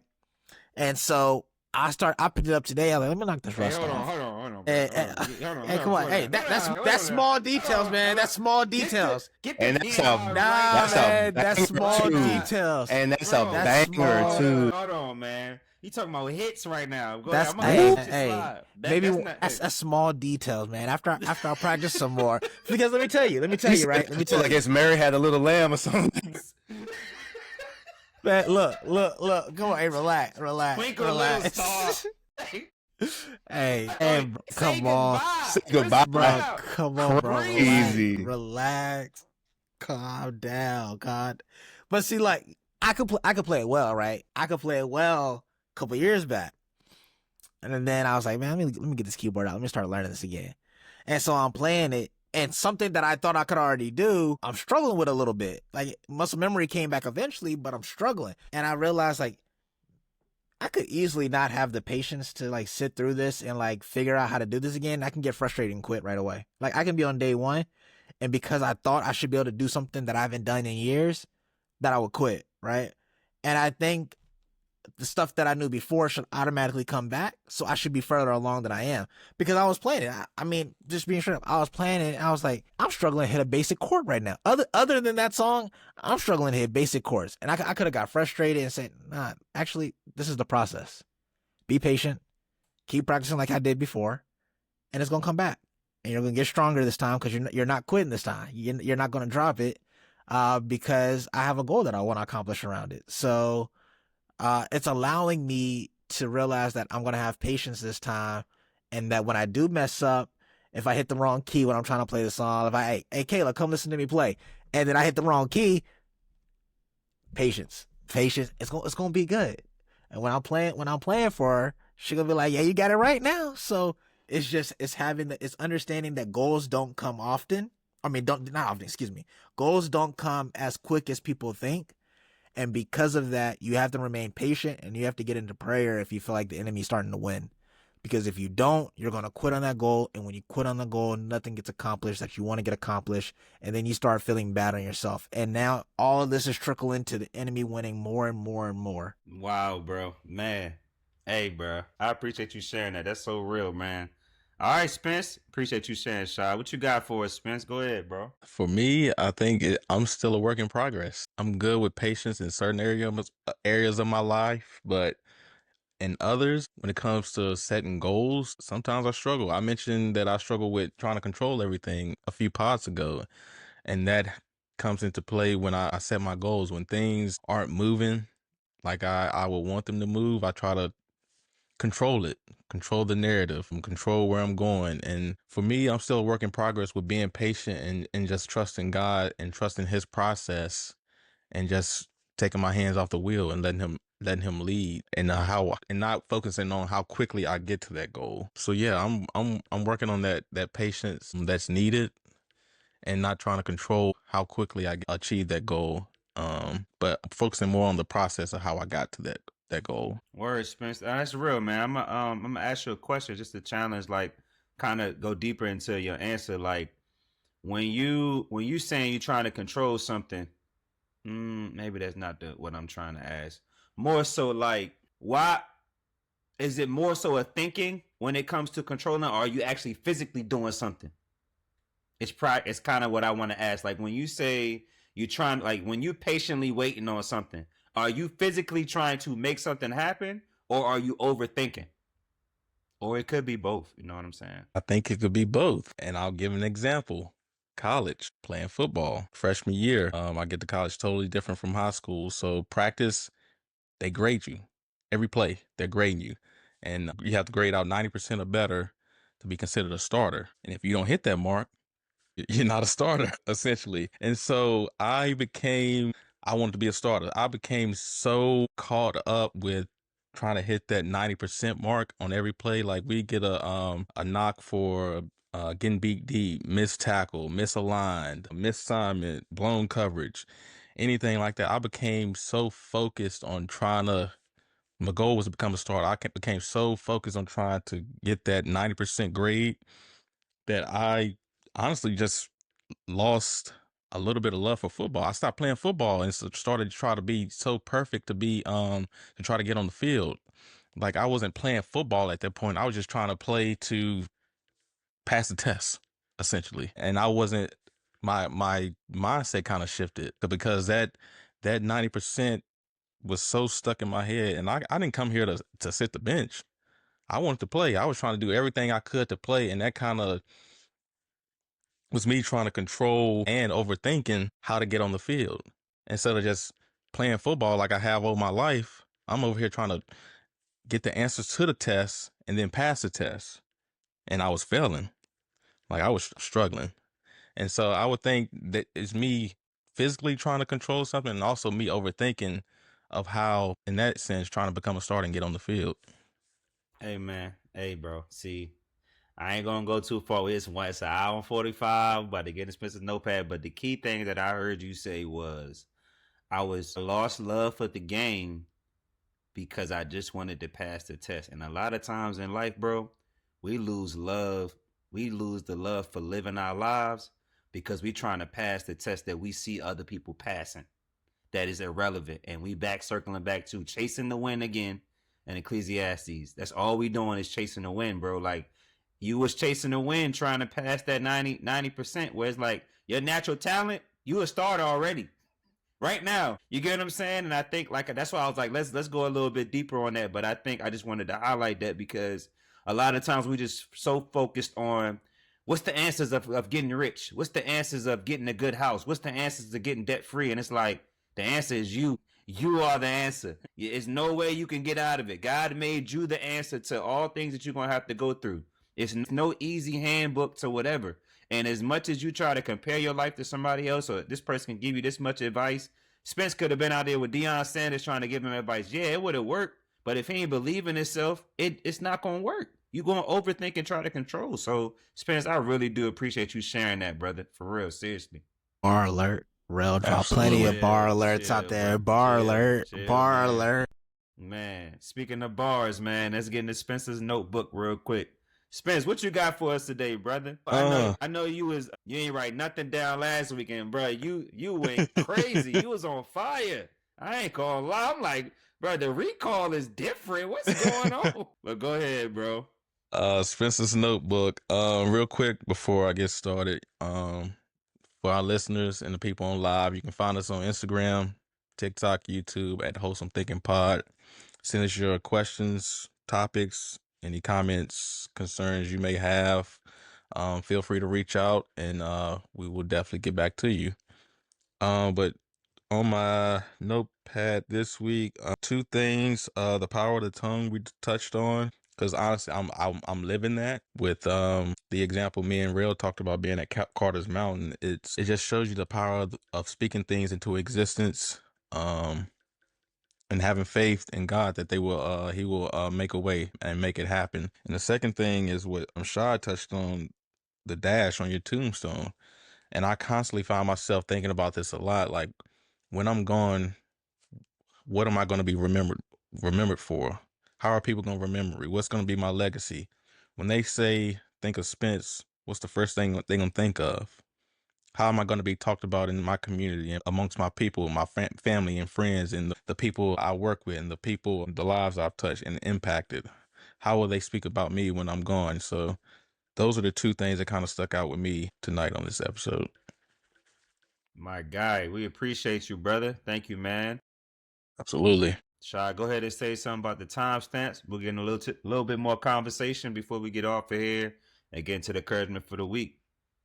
And so I picked it up today. I was like, let me knock this rust off. Hold on, Hey, come on. Hey, that's small details, man. That's small details. And that's a That's banger small too. details. And that's a That's banger small. too. Hold on, man. You talking about hits right now? Go That's ahead. hey, maybe that's small details, man. After I practice some more, because let me tell you, right? Let me tell Like you, it's Mary had a little lamb or something. man. Look. Come on, hey, relax. Twinkle little star. Hey, bro, come on, Say goodbye. bro. Come on, bro. Crazy. Relax. Calm down, God. But see, like I could play it well, right? I could play it well a couple years back, and then I was like, man, let me get this keyboard out. Let me start learning this again. And so I'm playing it, and something that I thought I could already do, I'm struggling with a little bit. Like muscle memory came back eventually, but I'm struggling, and I realized like I could easily not have the patience to like sit through this and like figure out how to do this again. I can get frustrated and quit right away. Like I can be on day one, and because I thought I should be able to do something that I haven't done in years, that I would quit, right? And I think the stuff that I knew before should automatically come back, so I should be further along than I am. Because I was playing it. I mean, just being straight up, I was playing it, and I was like, I'm struggling to hit a basic chord right now. Other than that song, I'm struggling to hit basic chords. And I could have got frustrated and said, nah, actually, this is the process. Be patient. Keep practicing like I did before, and it's going to come back. And you're going to get stronger this time because you're not quitting this time. You're not going to drop it because I have a goal that I want to accomplish around it. So it's allowing me to realize that I'm going to have patience this time, and that when I do mess up, if I hit the wrong key when I'm trying to play the song, if hey Kayla, come listen to me play, and then I hit the wrong key, patience, it's going to be good. And when I'm playing for her, she's going to be like, yeah, you got it right now. So it's understanding that goals don't come often. I mean, not often, excuse me. Goals don't come as quick as people think. And because of that, you have to remain patient, and you have to get into prayer if you feel like the enemy's starting to win. Because if you don't, you're going to quit on that goal. And when you quit on the goal, nothing gets accomplished that you want to get accomplished. And then you start feeling bad on yourself. And now all of this is trickling into the enemy winning more and more and more. Wow, bro. Man. Hey, bro. I appreciate you sharing that. That's so real, man. All right, Spence. Appreciate you sharing, Shy. What you got for us, Spence? Go ahead, bro. For me, I think I'm still a work in progress. I'm good with patience in certain areas of my life, but in others, when it comes to setting goals, sometimes I struggle. I mentioned that I struggle with trying to control everything a few pods ago, and that comes into play when I set my goals. When things aren't moving like I would want them to move, I try to control it, control the narrative, and control where I'm going. And for me, I'm still a work in progress with being patient and just trusting God and trusting His process, and just taking my hands off the wheel and letting him lead, and and not focusing on how quickly I get to that goal. So yeah, I'm working on that patience that's needed, and not trying to control how quickly I achieve that goal. But focusing more on the process of how I got to that goal. Word, Spence. That's real, man. I'm gonna ask you a question just to challenge, like, kind of go deeper into your answer. Like, when you saying you're trying to control something, maybe that's not what I'm trying to ask. More so, like, why is it more so a thinking when it comes to controlling, or are you actually physically doing something? It's kind of what I want to ask. Like, when you say you're trying, like when you patiently waiting on something, are you physically trying to make something happen, or are you overthinking? Or it could be both. You know what I'm saying? I think it could be both. And I'll give an example. College, playing football, freshman year. I get to college totally different from high school. So practice, they grade you. Every play, they're grading you. And you have to grade out 90% or better to be considered a starter. And if you don't hit that mark, you're not a starter, essentially. And so I wanted to be a starter. I became so caught up with trying to hit that 90% mark on every play. Like we get a knock for getting beat deep, missed tackle, misaligned, misassignment, blown coverage, anything like that. I became so focused on my goal was to become a starter. I became so focused on trying to get that 90% grade that I honestly just lost a little bit of love for football. I stopped playing football and started to try to be so perfect to try to get on the field. Like I wasn't playing football at that point. I was just trying to play to pass the test, essentially. And I wasn't my mindset kind of shifted because that 90% was so stuck in my head. And I didn't come here to sit the bench. I wanted to play. I was trying to do everything I could to play, and that kind of was me trying to control and overthinking how to get on the field. Instead of just playing football like I have all my life, I'm over here trying to get the answers to the test and then pass the test. And I was failing. Like I was struggling. And so I would think that it's me physically trying to control something and also me overthinking of how, in that sense, trying to become a starter and get on the field. Hey man, hey bro. See, I ain't gonna go too far. It's an hour and 45, about to get expensive notepad. But the key thing that I heard you say was I lost love for the game because I just wanted to pass the test. And a lot of times in life, bro, we lose love. We lose the love for living our lives because we trying to pass the test that we see other people passing. That is irrelevant. And we circling back to chasing the win again in Ecclesiastes. That's all we doing is chasing the win, bro. Like you was chasing the win trying to pass that 90%, where it's like your natural talent, you a starter already. Right now, you get what I'm saying? And I think like that's why I was like, let's go a little bit deeper on that. But I think I just wanted to highlight that because a lot of times we just so focused on what's the answers of getting rich, what's the answers of getting a good house, what's the answers of getting debt free, and it's like the answer is you. You are the answer. There's no way you can get out of it. God made you the answer to all things that you're gonna have to go through. It's no easy handbook to whatever. And as much as you try to compare your life to somebody else, or this person can give you this much advice, Spence could have been out there with Deion Sanders trying to give him advice. Yeah, it would have worked. But if he ain't believe in himself, it's not going to work. You're going to overthink and try to control. So, Spence, I really do appreciate you sharing that, brother. For real, seriously. Bar alert. Rel drop plenty Absolutely. of bar alerts out there. Bar alert. Bar alert. Man, speaking of bars, man, let's get into Spencer's notebook real quick. Spence, what you got for us today, brother? I know you ain't write nothing down last weekend, bro. You went crazy. You was on fire. I ain't gonna lie. I'm like, bro, the recall is different. What's going on? But go ahead, bro. Spencer's notebook. Real quick before I get started, for our listeners and the people on live, you can find us on Instagram, TikTok, YouTube at Wholesome Thinking Pod. Send us your questions, topics, any comments, concerns you may have. Feel free to reach out, and we will definitely get back to you. But on my notepad this week, two things: the power of the tongue we touched on, because honestly, I'm living that with the example me and Rail talked about being at Carter's Mountain. It just shows you the power of speaking things into existence. And having faith in God that he will make a way and make it happen. And the second thing is what Shad touched on, the dash on your tombstone. And I constantly find myself thinking about this a lot. Like when I'm gone, what am I going to be remembered for? How are people going to remember me? What's going to be my legacy? When they say, think of Spence, what's the first thing they're going to think of? How am I going to be talked about in my community and amongst my people, my family and friends, and the people I work with, and the lives I've touched and impacted? How will they speak about me when I'm gone? So those are the two things that kind of stuck out with me tonight on this episode. My guy, we appreciate you, brother. Thank you, man. Absolutely. Shy, go ahead and say something about the timestamps. We'll get in a little bit more conversation before we get off of here and get into the encouragement for the week.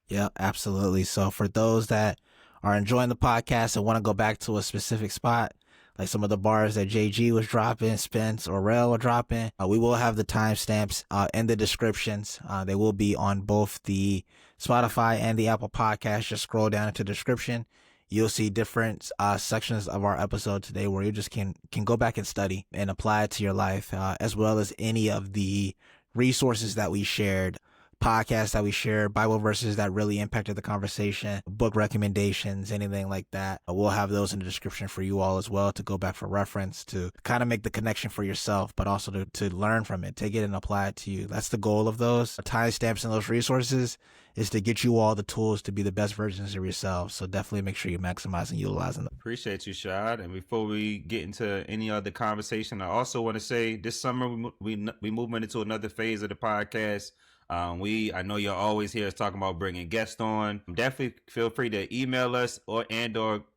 Yeah, absolutely. So for those that are enjoying the podcast and want to go back to a specific spot, like some of the bars that JG was dropping, Spence or Rel were dropping, we will have the timestamps in the descriptions. They will be on both the Spotify and the Apple Podcast. Just scroll down into the description. You'll see different sections of our episode today where you just can go back and study and apply it to your life, as well as any of the resources that we shared podcasts that we share, Bible verses that really impacted the conversation, book recommendations, anything like that. We'll have those in the description for you all as well to go back for reference, to kind of make the connection for yourself, but also to learn from it, take it and apply it to you. That's the goal of those timestamps and those resources, is to get you all the tools to be the best versions of yourselves. So definitely make sure you maximize and utilizing them. Appreciate you, Shad. And before we get into any other conversation, I also want to say this summer we moving into another phase of the podcast. I know you'll always hear us talking about bringing guests on. Definitely feel free to email us or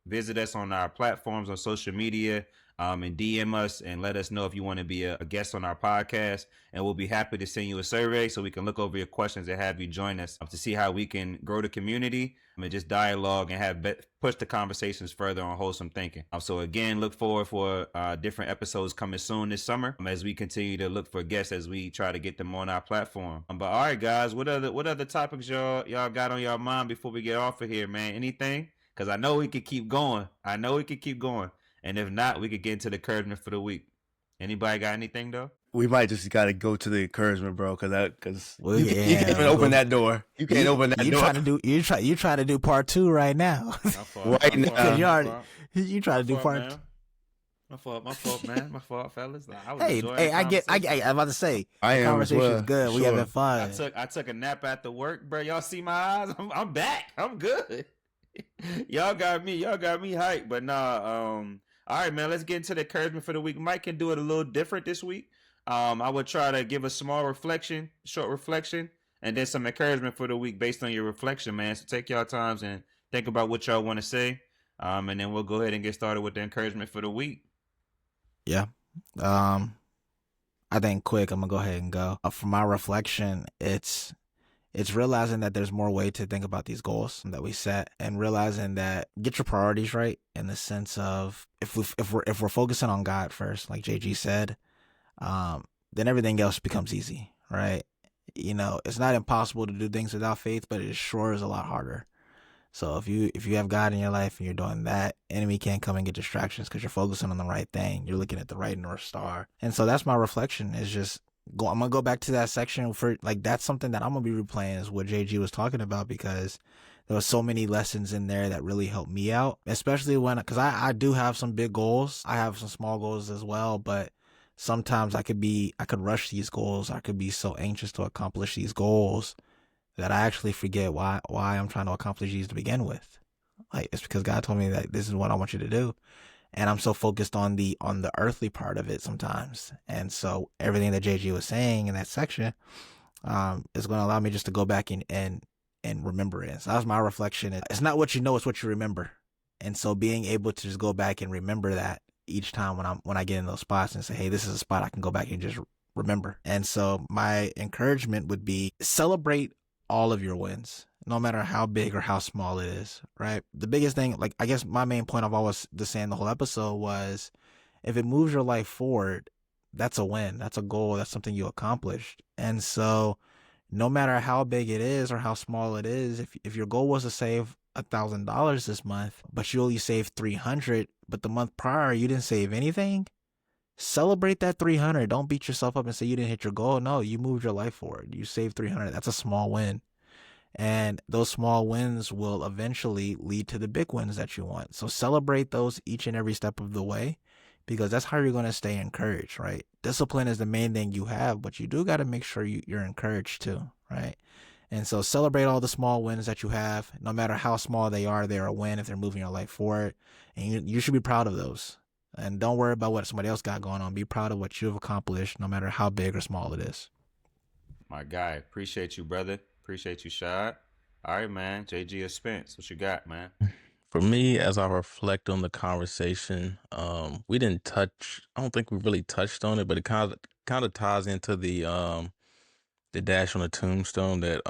visit us on our platforms on social media. And DM us and let us know if you want to be a guest on our podcast, and we'll be happy to send you a survey so we can look over your questions and have you join us to see how we can grow the community and just dialogue and push the conversations further on wholesome thinking. So again, look forward for different episodes coming soon this summer as we continue to look for guests as we try to get them on our platform. But all right, guys, what other topics y'all got on your mind before we get off of here, man? Anything? Because I know we could keep going. And if not, we could get into the encouragement for the week. Anybody got anything though? We might just got to go to the encouragement, bro, because Well, you can't even open that door. You can't open that door. You try to do part 2 right now. Right now. You try to do part 2. My fault, man. My fault, fellas. I'm about to say, I am conversation's well. good. Sure. We having fun. I took a nap after work, bro. Y'all see my eyes? I'm back. I'm good. Y'all got me hyped. But nah, all right, man, let's get into the encouragement for the week. Mike can do it a little different this week. I would try to give a short reflection, and then some encouragement for the week based on your reflection, man. So take y'all times and think about what y'all want to say, and then we'll go ahead and get started with the encouragement for the week. Yeah. I think quick, I'm going to go ahead and go. For my reflection, it's realizing that there's more way to think about these goals that we set, and realizing that get your priorities right, in the sense of if we're focusing on God first, like JG said, then everything else becomes easy, right? It's not impossible to do things without faith, but it sure is a lot harder. So if you have God in your life and you're doing that, enemy can't come and get distractions because you're focusing on the right thing. You're looking at the right North Star. And so that's my reflection, is just I'm gonna go back to that section for, like, that's something that I'm gonna be replaying, is what JG was talking about, because there was so many lessons in there that really helped me out, especially because I do have some big goals. I have some small goals as well, but sometimes I could rush these goals. I could be so anxious to accomplish these goals that I actually forget why I'm trying to accomplish these to begin with. Like, it's because God told me that this is what I want you to do. And I'm so focused on the earthly part of it sometimes. And so everything that JG was saying in that section is going to allow me just to go back and remember it. So that was my reflection. It's not what you know, it's what you remember. And so being able to just go back and remember that each time when I get in those spots and say, hey, this is a spot I can go back and just remember. And so my encouragement would be celebrate all of your wins, no matter how big or how small it is, right? The biggest thing, like, I guess my main point I've always been saying the whole episode was, if it moves your life forward, that's a win. That's a goal. That's something you accomplished. And so no matter how big it is or how small it is, if your goal was to save $1,000 this month, but you only saved 300, but the month prior you didn't save anything, celebrate that 300. Don't beat yourself up and say you didn't hit your goal. No, you moved your life forward. You saved 300. That's a small win. And those small wins will eventually lead to the big wins that you want. So celebrate those each and every step of the way, because that's how you're going to stay encouraged, right? Discipline is the main thing you have, but you do got to make sure you're encouraged too, right? And so celebrate all the small wins that you have. No matter how small they are, they're a win if they're moving your life forward. And you should be proud of those. And don't worry about what somebody else got going on. Be proud of what you've accomplished, no matter how big or small it is. My guy, appreciate you, brother. Appreciate you, Shad. All right, man. JG or Spence, what you got, man? For me, as I reflect on the conversation, we didn't touch. I don't think we really touched on it, but it kind of ties into the dash on the tombstone that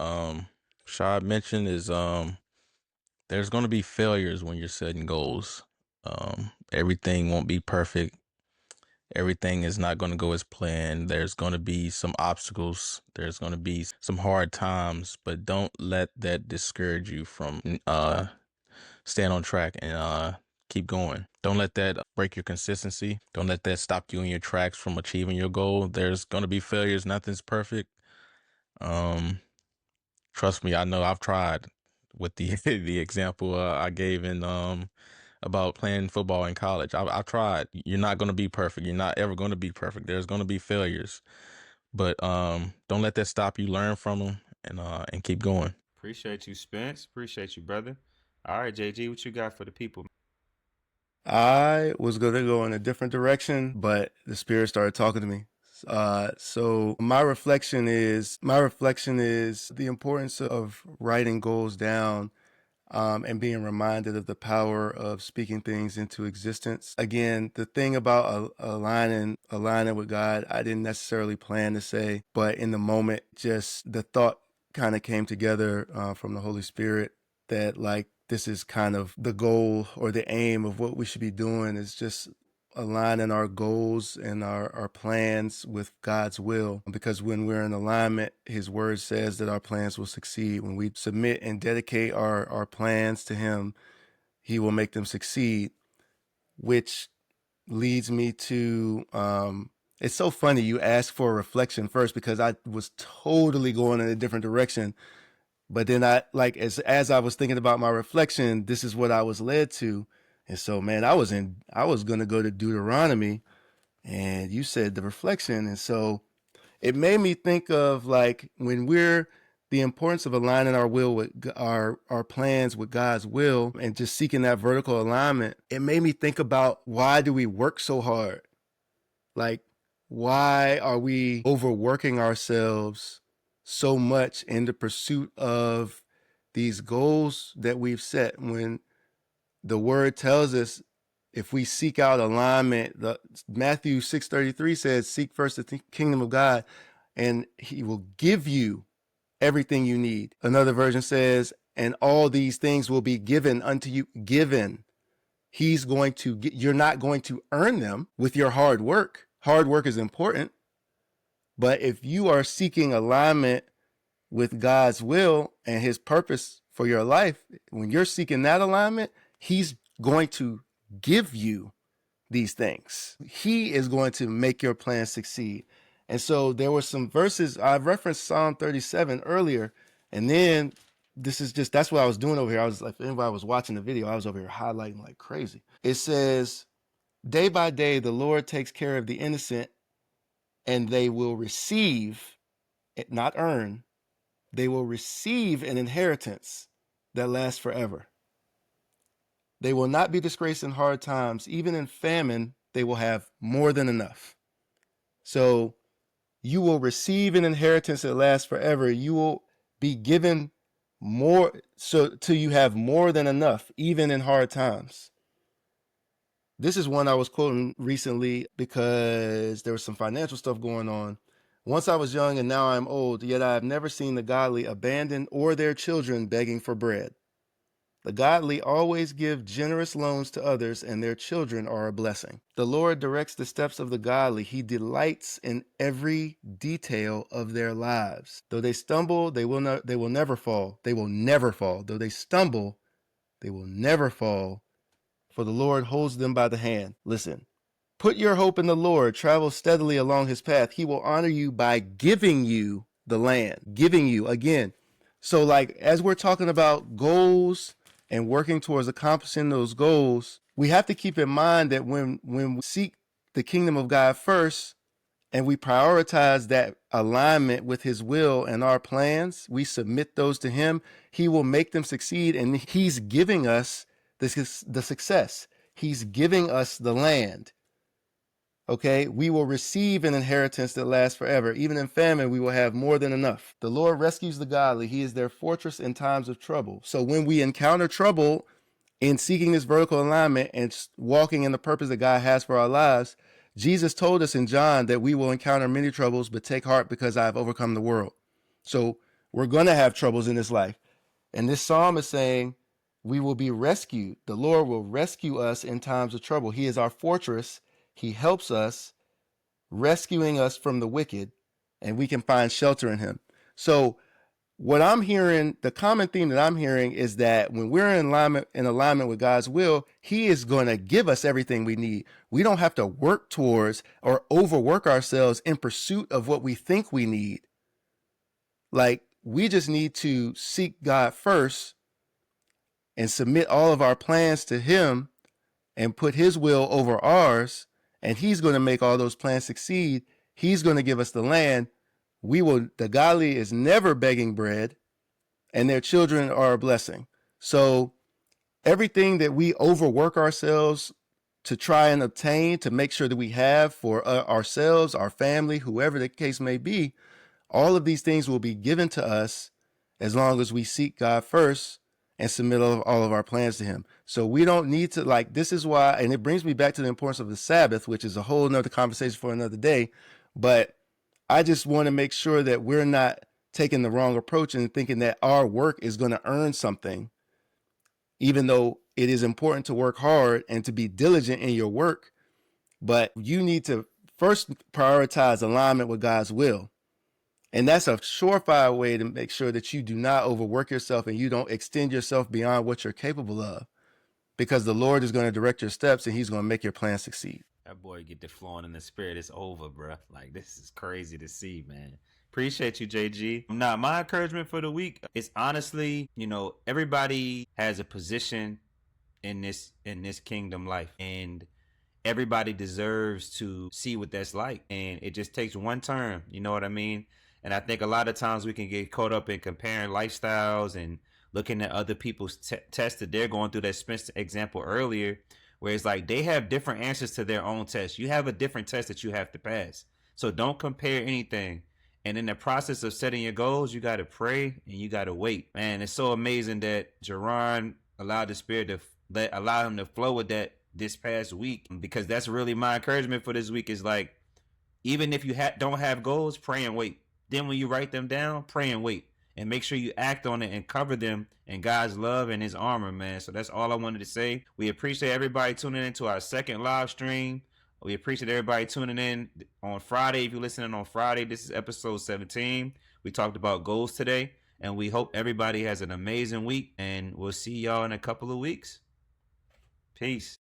Shad mentioned. Is there's going to be failures when you're setting goals. Everything won't be perfect. Everything is not going to go as planned. There's going to be some obstacles. There's going to be some hard times, but don't let that discourage you from staying on track and keep going. Don't let that break your consistency. Don't let that stop you in your tracks from achieving your goal. There's going to be failures. Nothing's perfect. Trust me, I know I've tried with the the example I gave in about playing football in college. I've tried. You're not going to be perfect. You're not ever going to be perfect. There's going to be failures, but don't let that stop you. Learn from them and keep going. Appreciate you, Spence. Appreciate you, brother. All right, JG, what you got for the people? I was going to go in a different direction, but the Spirit started talking to me. So my reflection is the importance of writing goals down, and being reminded of the power of speaking things into existence. Again, the thing about aligning with God, I didn't necessarily plan to say, but in the moment, just the thought kind of came together from the Holy Spirit that like this is kind of the goal or the aim of what we should be doing is just aligning our goals and our plans with God's will. Because when we're in alignment, his word says that our plans will succeed. When we submit and dedicate our plans to him, he will make them succeed, which leads me to, it's so funny you asked for a reflection first because I was totally going in a different direction. But then as I was thinking about my reflection, this is what I was led to. And so, man, I was going to go to Deuteronomy, and you said the reflection. And so it made me think of like when the importance of aligning our will with our plans with God's will and just seeking that vertical alignment. It made me think about, why do we work so hard? Like, why are we overworking ourselves so much in the pursuit of these goals that we've set, when the word tells us if we seek out alignment? Matthew 6:33 says, seek first the kingdom of God and he will give you everything you need. Another version says, and all these things will be given unto you. Given. He's going to get, you're not going to earn them with your hard work. Hard work is important. But if you are seeking alignment with God's will and his purpose for your life, when you're seeking that alignment, he's going to give you these things. He is going to make your plan succeed. And so there were some verses, I referenced Psalm 37 earlier, and then that's what I was doing over here. I was like, if anybody was watching the video, I was over here highlighting like crazy. It says, day by day, the Lord takes care of the innocent, and they will receive, not earn, they will receive an inheritance that lasts forever. They will not be disgraced in hard times. Even in famine, they will have more than enough. So you will receive an inheritance that lasts forever. You will be given more, so till you have more than enough, even in hard times. This is one I was quoting recently because there was some financial stuff going on. Once I was young and now I'm old, yet I have never seen the godly abandon or their children begging for bread. The godly always give generous loans to others, and their children are a blessing. The Lord directs the steps of the godly. He delights in every detail of their lives. Though they stumble, they will never fall. They will never fall. Though they stumble, they will never fall, for the Lord holds them by the hand. Listen, put your hope in the Lord. Travel steadily along his path. He will honor you by giving you the land. Giving you, again. So like, as we're talking about goals and working towards accomplishing those goals, we have to keep in mind that when we seek the kingdom of God first and we prioritize that alignment with his will and our plans, we submit those to him, he will make them succeed, and he's giving us the success. He's giving us the land. Okay, we will receive an inheritance that lasts forever. Even in famine, we will have more than enough. The Lord rescues the godly. He is their fortress in times of trouble. So when we encounter trouble in seeking this vertical alignment and walking in the purpose that God has for our lives, Jesus told us in John that we will encounter many troubles, but take heart because I have overcome the world. So we're going to have troubles in this life. And this psalm is saying we will be rescued. The Lord will rescue us in times of trouble. He is our fortress. He helps us, rescuing us from the wicked, and we can find shelter in him. So what I'm hearing, the common theme that I'm hearing is that when we're in alignment with God's will, he is going to give us everything we need. We don't have to work towards or overwork ourselves in pursuit of what we think we need. Like We just need to seek God first and submit all of our plans to Him and put His will over ours. And He's going to make all those plans succeed. He's going to give us the land. The godly is never begging bread, and their children are a blessing. So everything that we overwork ourselves to try and obtain, to make sure that we have for ourselves, our family, whoever the case may be, all of these things will be given to us as long as we seek God first and submit all of our plans to Him. So we don't need to, like, this is why, and it brings me back to the importance of the Sabbath, which is a whole nother conversation for another day. But I just want to make sure that we're not taking the wrong approach and thinking that our work is going to earn something, even though it is important to work hard and to be diligent in your work. But you need to first prioritize alignment with God's will. And that's a surefire way to make sure that you do not overwork yourself and you don't extend yourself beyond what you're capable of, because the Lord is going to direct your steps and He's going to make your plan succeed. That boy get the flowing in the spirit. It's over, bro. Like, this is crazy to see, man. Appreciate you, JG. Now, my encouragement for the week is honestly, everybody has a position in this kingdom life, and everybody deserves to see what that's like. And it just takes one turn. You know what I mean? And I think a lot of times we can get caught up in comparing lifestyles and looking at other people's tests that they're going through. That Spencer example earlier, where it's like they have different answers to their own test. You have a different test that you have to pass. So don't compare anything. And in the process of setting your goals, you got to pray and you got to wait. Man, it's so amazing that Jerron allowed the Spirit to allow him to flow with that this past week, because that's really my encouragement for this week. Is like, even if you don't have goals, pray and wait. Then when you write them down, pray and wait, and make sure you act on it and cover them in God's love and His armor, man. So that's all I wanted to say. We appreciate everybody tuning into our second live stream. We appreciate everybody tuning in on Friday. If you're listening on Friday, this is episode 17. We talked about goals today, and we hope everybody has an amazing week, and we'll see y'all in a couple of weeks. Peace.